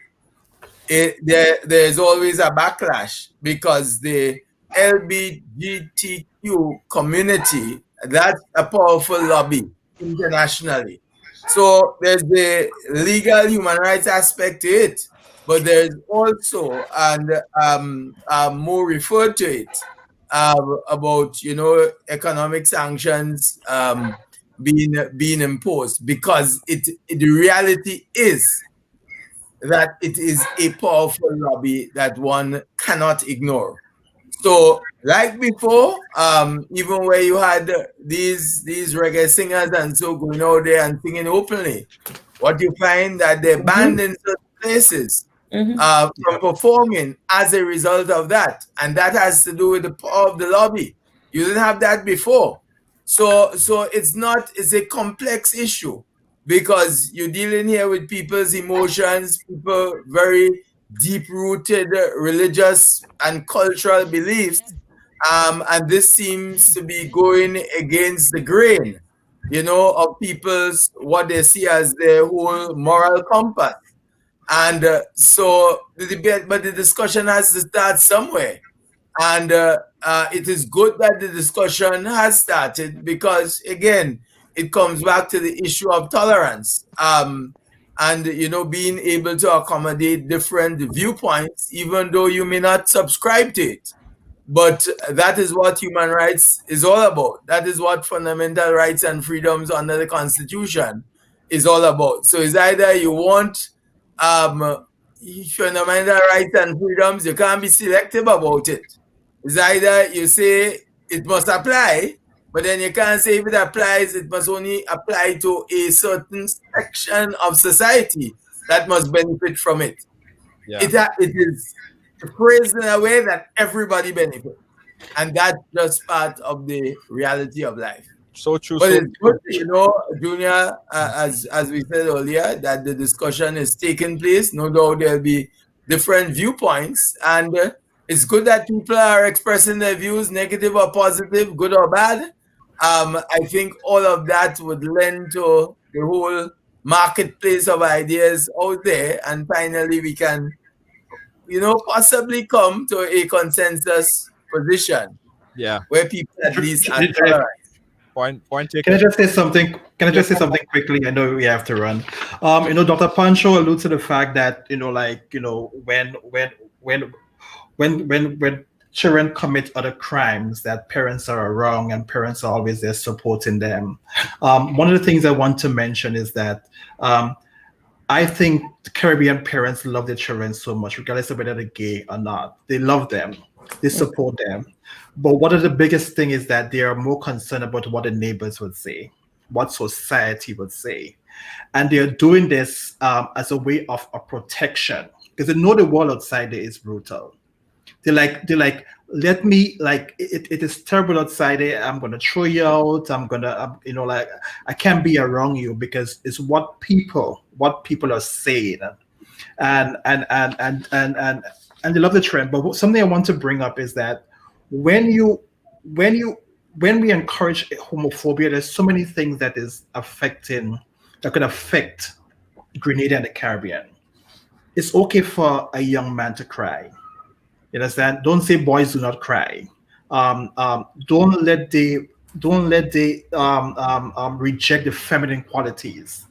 there's always a backlash because the LGBTQ community, that's a powerful lobby internationally. So there's the legal human rights aspect to it, but there's also, and more referred to it, about economic sanctions being imposed, because the reality is that it is a powerful lobby that one cannot ignore. So, like before, even where you had these reggae singers and so going out there and singing openly, what you find that they're banned in certain places from performing as a result of that, and that has to do with the power of the lobby. You didn't have that before, so it's a complex issue, because you're dealing here with people's emotions, people very deep-rooted religious and cultural beliefs, and this seems to be going against the grain, of people's, what they see as their whole moral compass. And so the debate, but the discussion has to start somewhere. And it is good that the discussion has started, because, again, it comes back to the issue of tolerance, and being able to accommodate different viewpoints, even though you may not subscribe to it. But that is what human rights is all about. That is what fundamental rights and freedoms under the Constitution is all about. So it's either you want fundamental rights and freedoms, you can't be selective about it. It's either you say it must apply, but then you can't say if it applies, it must only apply to a certain section of society that must benefit from it. Yeah. It is phrased in a way that everybody benefits, and that's just part of the reality of life. So true. But so it's good, Junior, as we said earlier, that the discussion is taking place. No doubt there'll be different viewpoints, and it's good that people are expressing their views, negative or positive, good or bad. I think all of that would lend to the whole marketplace of ideas out there, and finally we can, possibly come to a consensus position. Yeah. Where people at least are tolerant. Point taken. Can I just say something? Can I just say something quickly? I know we have to run. Dr. Pancho alludes to the fact that when children commit other crimes, that parents are wrong and parents are always there supporting them. One of the things I want to mention is that I think Caribbean parents love their children so much, regardless of whether they're gay or not. They love them. They support them. But one of the biggest thing is that they are more concerned about what the neighbors would say, what society would say. and they're doing this as a way of a protection because they know the world outside there is brutal. They're like, let me, like, it is terrible outside there. I'm gonna throw you out. I'm gonna, like, I can't be around you because it's what people are saying, and they love the trend. But something I want to bring up is that when we encourage homophobia, there's so many things that could affect Grenada and the Caribbean. It's okay for a young man to cry. You understand? Don't say boys do not cry. Don't let they reject the feminine qualities.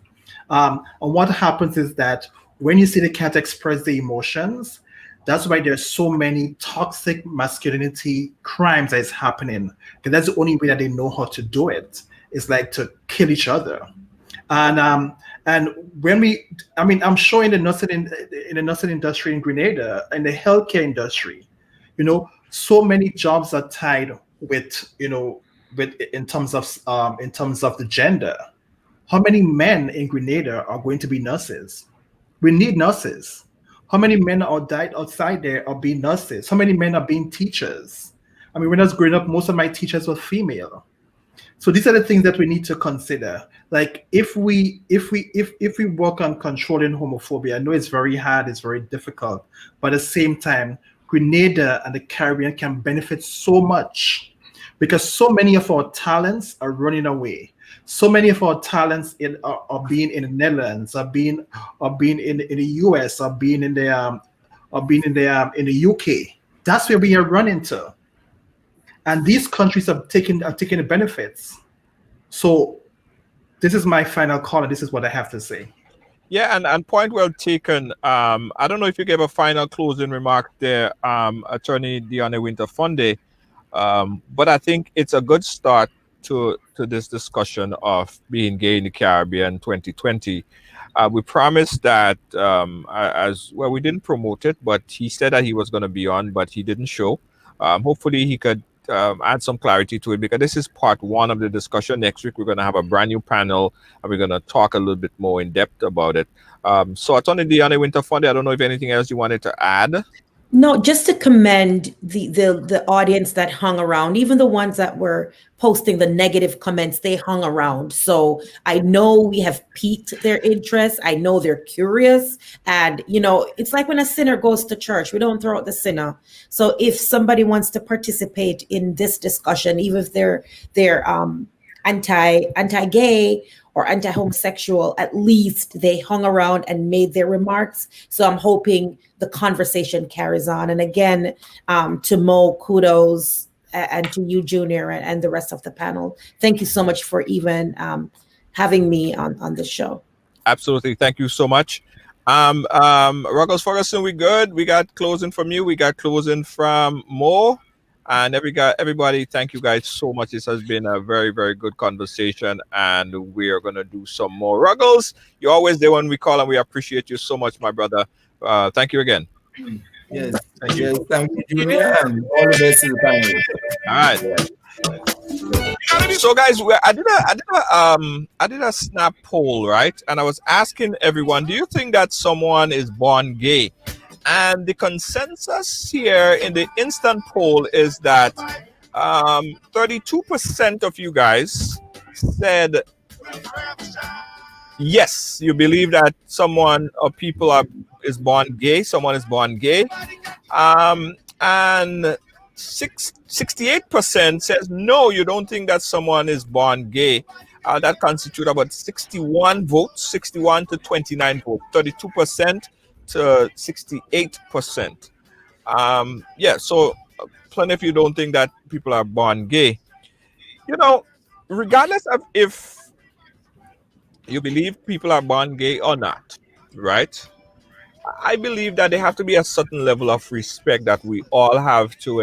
And what happens is that when you see they can't express the emotions, that's why there's so many toxic masculinity crimes that is happening. Because that's the only way that they know how to do it. It's like to kill each other. And when I'm sure in the nursing industry in Grenada, in the healthcare industry, so many jobs are tied with in terms of the gender. How many men in Grenada are going to be nurses? We need nurses. How many men are died outside there are being nurses? How many men are being teachers? When I was growing up, most of my teachers were female. So these are the things that we need to consider. Like if we work on controlling homophobia, I know it's very hard, it's very difficult, but at the same time, Grenada and the Caribbean can benefit so much because so many of our talents are running away. So many of our talents are being in the Netherlands, are being in the US, are being in the UK. That's where we are running to. And these countries are taking the benefits. So this is my final call, and this is what I have to say. Yeah, and point well taken. I don't know if you gave a final closing remark there, Attorney Dione Winter-Funde, but I think it's a good start to this discussion of being gay in the Caribbean 2020. We promised that as well, we didn't promote it, but he said that he was going to be on, but he didn't show. Hopefully he could add some clarity to it because this is part one of the discussion. Next week, we're going to have a brand new panel and we're going to talk a little bit more in depth about it. So Attorney Dione Winter-Funde, I don't know if anything else you wanted to add. No, just to commend the audience that hung around, even the ones that were posting the negative comments, they hung around. So I know we have piqued their interest. I know they're curious. And, it's like when a sinner goes to church, we don't throw out the sinner. So if somebody wants to participate in this discussion, even if they're anti-gay or anti-homosexual, at least they hung around and made their remarks. So I'm hoping the conversation carries on. And again, to Mo, kudos, and to you, Junior, and the rest of the panel. Thank you so much for even having me on the show. Absolutely. Thank you so much. Ruggles Ferguson, we good? We got closing from you. We got closing from Mo. And everybody, thank you guys so much. This has been a very, very good conversation, and we are going to do some more. Ruggles, you're always there when we call, and we appreciate you so much, my brother. Thank you again. Yes, thank you, Junior, and all the best to the panel. All right. So, guys, I did a snap poll, right? And I was asking everyone, do you think that someone is born gay? And the consensus here in the instant poll is that 32% of you guys said yes, you believe that someone or people is born gay. Someone is born gay, and 68% says no, you don't think that someone is born gay. That constitutes about 61 votes, 61 to 29 votes, 32% to 68%. So plenty of you don't think that people are born gay. Regardless of if you believe people are born gay or not, right? I believe that there have to be a certain level of respect that we all have to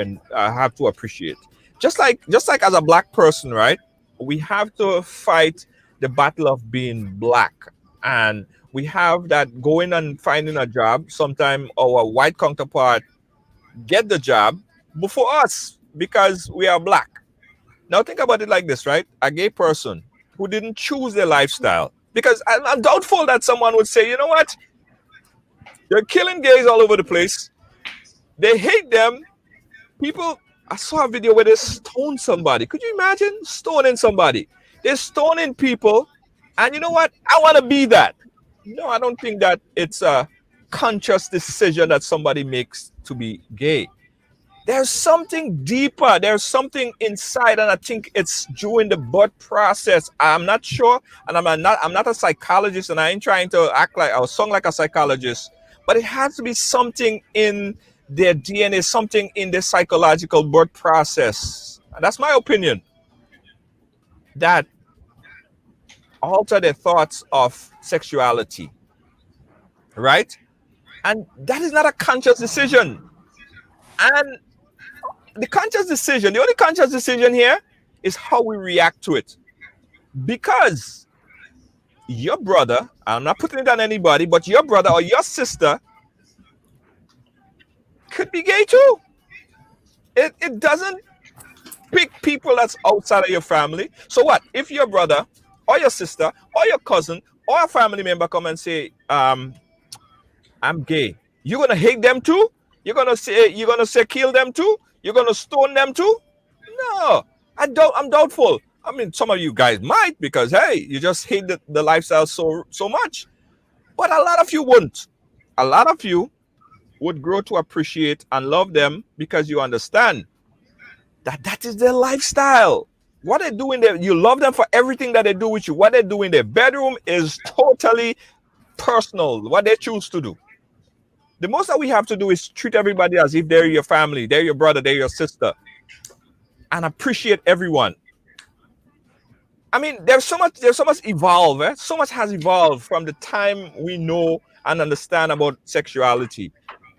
appreciate. Just like as a black person, right? We have to fight the battle of being black, and we have that going and finding a job. Sometimes our white counterpart get the job before us because we are black. Now think about it like this, right? A gay person who didn't choose their lifestyle, Because I'm doubtful that someone would say, you know what? They're killing gays all over the place. They hate them. People, I saw a video where they stoned somebody. Could you imagine stoning somebody? They're stoning people. And you know what? I want to be that. No, I don't think that it's a conscious decision that somebody makes to be gay. There's something deeper. There's something inside, and I think it's during the birth process. I'm not sure, and I'm not a psychologist, and I ain't trying to act like or sound like a psychologist, but it has to be something in their DNA, something in the psychological birth process. And that's my opinion. That alter their thoughts of sexuality, right? And that is not a conscious decision. And the conscious decision, the only conscious decision here is how we react to it. Because your brother, I'm not putting it on anybody, but your brother or your sister could be gay too. It doesn't pick people that's outside of your family. So what? If your brother or your sister or your cousin or a family member come and say, I'm gay, you're gonna hate them too? You're gonna say kill them too? You're gonna stone them too? No, I'm doubtful. I mean, some of you guys might, because hey, you just hate the lifestyle so much. But a lot of you wouldn't. A lot of you would grow to appreciate and love them because you understand that is their lifestyle. What they're doing there, you love them for everything that they do with you. What they do in their bedroom is totally personal, what they choose to do. The most that we have to do is treat everybody as if they're your family, they're your brother, they're your sister, and appreciate everyone. I mean, there's so much evolved. So much has evolved from the time we know and understand about sexuality.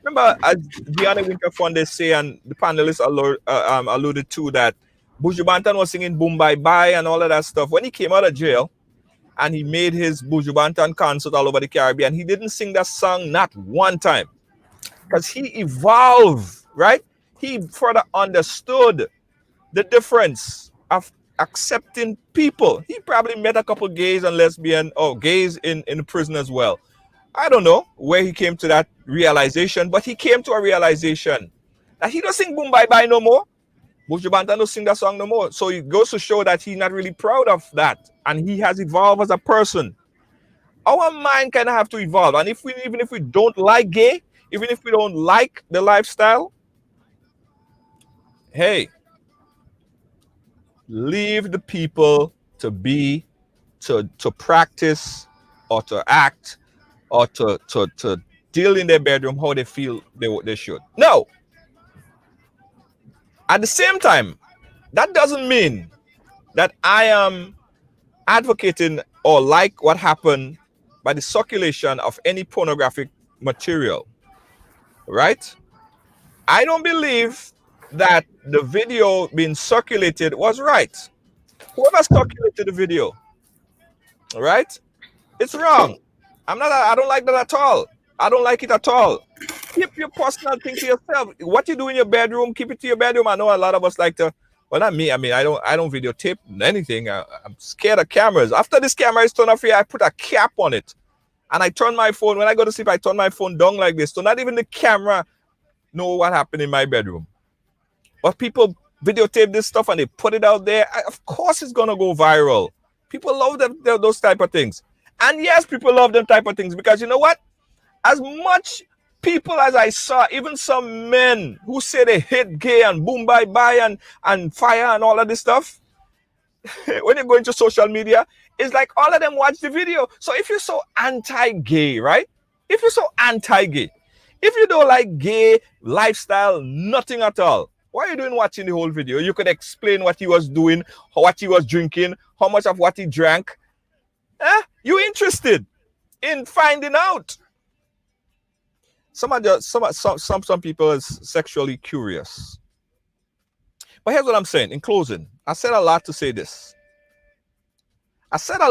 Remember, as Diana Winterfund say, and the panelists alluded to, that Buju Banton was singing "Boom Bye Bye" and all of that stuff. When he came out of jail and he made his Buju Banton concert all over the Caribbean, he didn't sing that song not one time, because he evolved, right? He further understood the difference of accepting people. He probably met a couple gays and lesbian or gays in prison as well. I don't know where he came to that realization, but he came to a realization that he don't sing "Boom Bye Bye" no more. Buju Banton don't sing that song no more. So it goes to show that he's not really proud of that, and he has evolved as a person. Our mind kind of have to evolve, and even if we don't like gay, even if we don't like the lifestyle, hey, leave the people to be, to practice, or to act, or to deal in their bedroom how they feel they should. No. At the same time, that doesn't mean that I am advocating or like what happened by the circulation of any pornographic material, right? I don't believe that the video being circulated was right. Whoever circulated the video, right? It's wrong. I don't like that at all. I don't like it at all. Keep your personal thing to yourself. What you do in your bedroom, keep it to your bedroom. I know a lot of us like to, well, not me. I mean, I don't videotape anything. I'm scared of cameras. After this camera is turned off here, I put a cap on it. And I turn my phone, when I go to sleep, I turn my phone down like this. So not even the camera know what happened in my bedroom. But people videotape this stuff and they put it out there. Of course it's going to go viral. People love those type of things. And yes, people love them type of things, because you know what? As much people as I saw, even some men who say they hate gay and boom bye bye and fire and all of this stuff, when you go into social media, it's like all of them watch the video. So if you're so anti-gay, right? If you're so anti-gay, if you don't like gay lifestyle, nothing at all, what are you doing watching the whole video? You could explain what he was doing, what he was drinking, how much of what he drank. You interested in finding out? Some people is sexually curious. But here's what I'm saying in closing. I said a lot to say this. I'm scared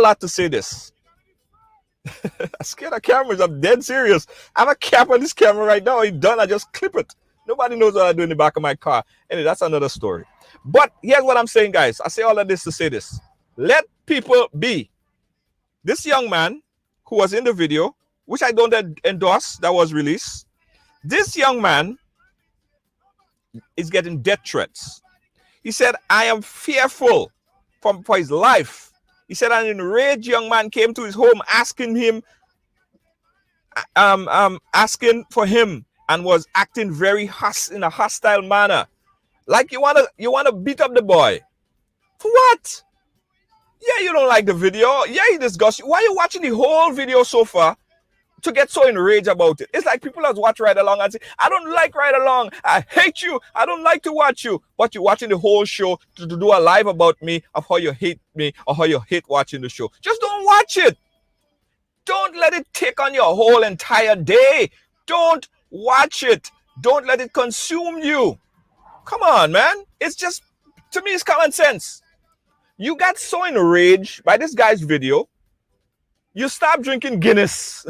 of cameras. I'm dead serious. I have a cap on this camera right now. It's done. I just clip it. Nobody knows what I do in the back of my car. Anyway, that's another story. But here's what I'm saying, guys. I say all of this to say this. Let people be. This young man who was in the video, which I don't endorse, that was released. This young man is getting death threats. He said, I am fearful for his life. He said an enraged young man came to his home asking for him and was acting very in a hostile manner. Like you wanna beat up the boy. For what? Yeah, you don't like the video. Yeah, he disgusts you. Why are you watching the whole video so far to get so enraged about it? It's like people that watch Ridealong and say, I don't like Ridealong. I hate you. I don't like to watch you. But you're watching the whole show to do a live about me of how you hate me or how you hate watching the show. Just don't watch it. Don't let it take on your whole entire day. Don't watch it. Don't let it consume you. Come on, man. It's just, to me, it's common sense. You got so enraged by this guy's video, you stopped drinking Guinness.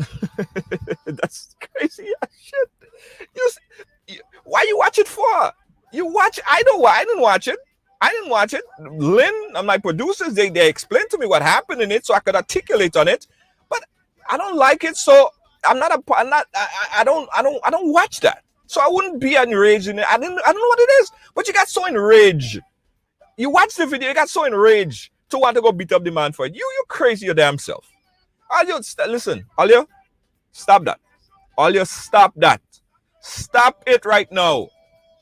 That's crazy as shit. Why you watch it for? You watch, I didn't watch it. I didn't watch it. Lynn and my producers, they explained to me what happened in it so I could articulate on it. But I don't like it, so I don't watch that. So I wouldn't be enraged in it. I don't know what it is. But you got so enraged. You watched the video, you got so enraged to want to go beat up the man for it. You're crazy your damn self. Listen, Olio, stop that. Olio, stop that. Stop it right now.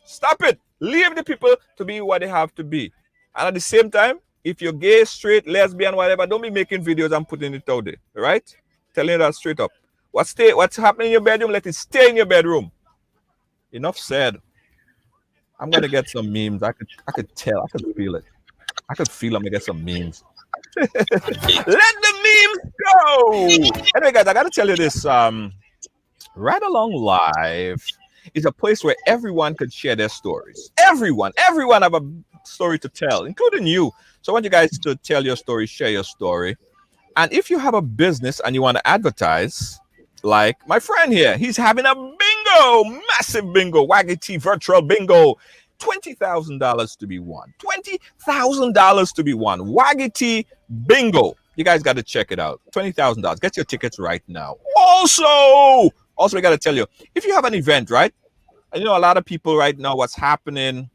Stop it. Leave the people to be what they have to be. And at the same time, if you're gay, straight, lesbian, whatever, don't be making videos and putting it out there. Right? Telling you that straight up. What's happening in your bedroom, let it stay in your bedroom. Enough said. I'm gonna get some memes. I could tell. I could feel it. I could feel I'm gonna get some memes. Let the memes go. Anyway, guys, I gotta tell you this. Ridealong Live is a place where everyone could share their stories. Everyone have a story to tell, including you. So I want you guys to tell your story, share your story. And if you have a business and you want to advertise, like my friend here, he's having a bingo, massive bingo, Waggity virtual bingo. $20,000 to be won. $20,000 to be won. Waggity bingo. You guys got to check it out. $20,000. Get your tickets right now. Also, we got to tell you, if you have an event, right? And you know, a lot of people right now, what's happening,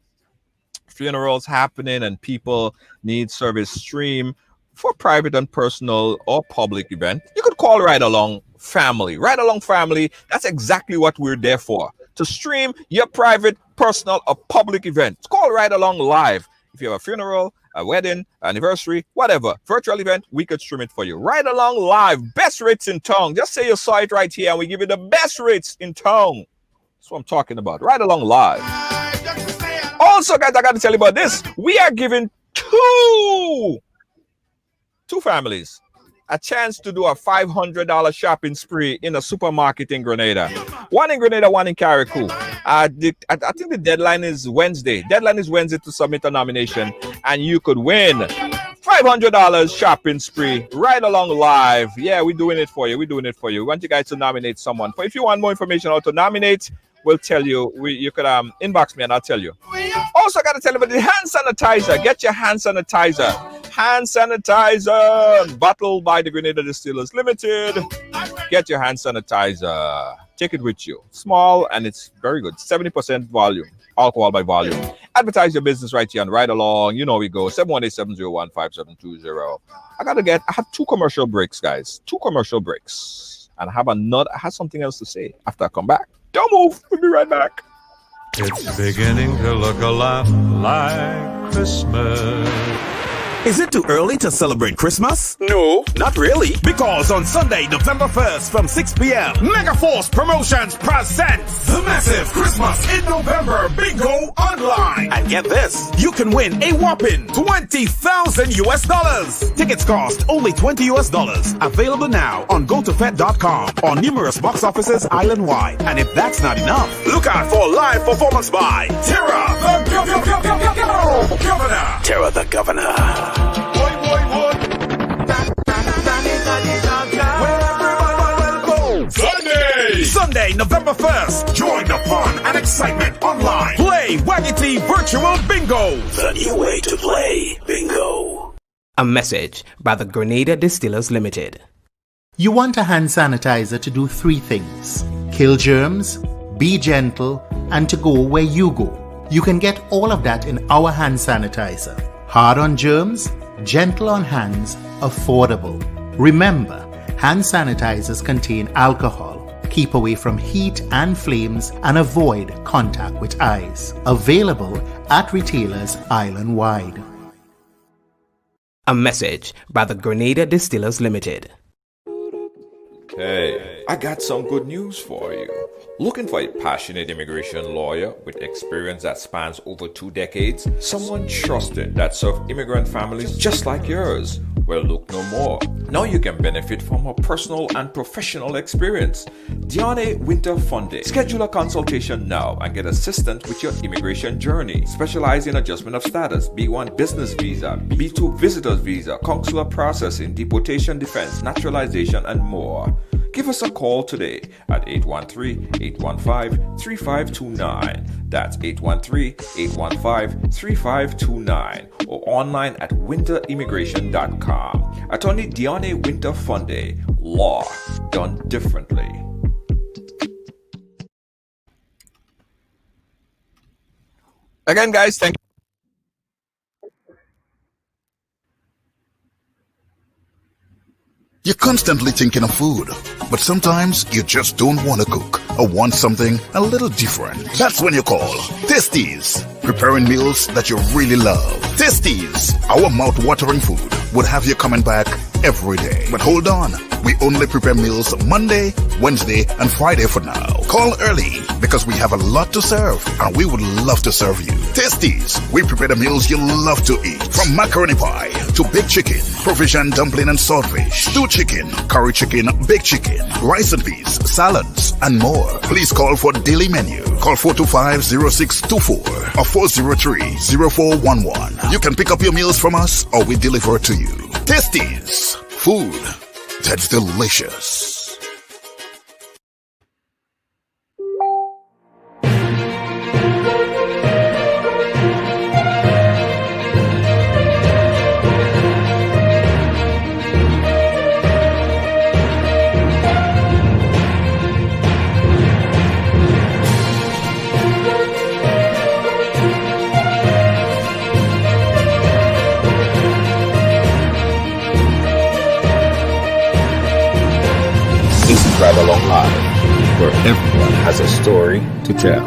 funerals happening, and people need service stream for private and personal or public event. You could call Ridealong Family. Ridealong Family, that's exactly what we're there for. To stream your private, personal, or public event. It's called Ridealong Live. If you have a funeral, a wedding, anniversary, whatever, virtual event, we could stream it for you. Ridealong Live, best rates in town. Just say you saw it right here and we give you the best rates in town. That's what I'm talking about. Ridealong Live. Also, guys, I got to tell you about this. We are giving two families a chance to do a $500 shopping spree in a supermarket in Grenada. One in Grenada, one in Carriacou. I think the deadline is Wednesday. Deadline is Wednesday to submit a nomination, and you could win $500 shopping spree. Ridealong Live. Yeah, we're doing it for you. We want you guys to nominate someone. But if you want more information on how to nominate, we'll tell you. You could inbox me and I'll tell you. Also, I got to tell you about the hand sanitizer. Get your hand sanitizer. Hand sanitizer, bottled by the Grenada Distillers Limited. Get your hand sanitizer. Take it with you. Small and it's very good. 70% volume, alcohol by volume. Advertise your business right here on Ridealong. You know we go 718-701-5720. I have 2 commercial breaks, guys. 2 commercial breaks, and I have something else to say after I come back. Don't move. We'll be right back. It's beginning to look a lot like Christmas. Is it too early to celebrate Christmas? No, not really. Because on Sunday, November 1st from 6 p.m., Megaforce Promotions presents the massive Christmas in November Bingo Online. And get this, you can win a whopping $20,000. Tickets cost only $20. Available now on gotofed.com or numerous box offices island-wide. And if that's not enough, look out for live performance by Terra the Governor. Terra the Governor. Sunday, November 1st. Join the fun and excitement online. Play Waggity Virtual Bingo. The new way to play bingo. A message by the Grenada Distillers Limited. You want a hand sanitizer to do 3 things: kill germs, be gentle, and to go where you go. You can get all of that in our hand sanitizer. Hard on germs, gentle on hands, affordable. Remember, hand sanitizers contain alcohol. Keep away from heat and flames and avoid contact with eyes. Available at retailers island-wide. A message by the Grenada Distillers Limited. Hey, I got some good news for you. Looking for a passionate immigration lawyer with experience that spans over 2 decades? Someone trusted that served immigrant families just like yours? Well, look no more. Now you can benefit from her personal and professional experience. Diane Winter Funde. Schedule a consultation now and get assistance with your immigration journey. Specialize in adjustment of status, B1 business visa, B2 visitor's visa, consular processing, deportation defense, naturalization, and more. Give us a call today at 813-815-3529. That's 813-815-3529 or online at winterimmigration.com. Attorney Diane Winter Funde. Law done differently. Again, guys, thank you. You're constantly thinking of food, but sometimes you just don't want to cook or want something a little different. That's when you call Tasties, preparing meals that you really love. Tasties, our mouth-watering food, would have you coming back every day. But hold on, we only prepare meals Monday, Wednesday, and Friday for now. Call early because we have a lot to serve and we would love to serve you. Tasties, we prepare the meals you love to eat. From macaroni pie to baked chicken, provision dumpling and saltfish, stewed chicken, curry chicken, baked chicken, rice and peas, salads, and more. Please call for daily menu. Call 425-0624 or 403-0411. You can pick up your meals from us or we deliver to you. Tasties, food that's delicious. This is Ridealong Live, where everyone has a story to tell.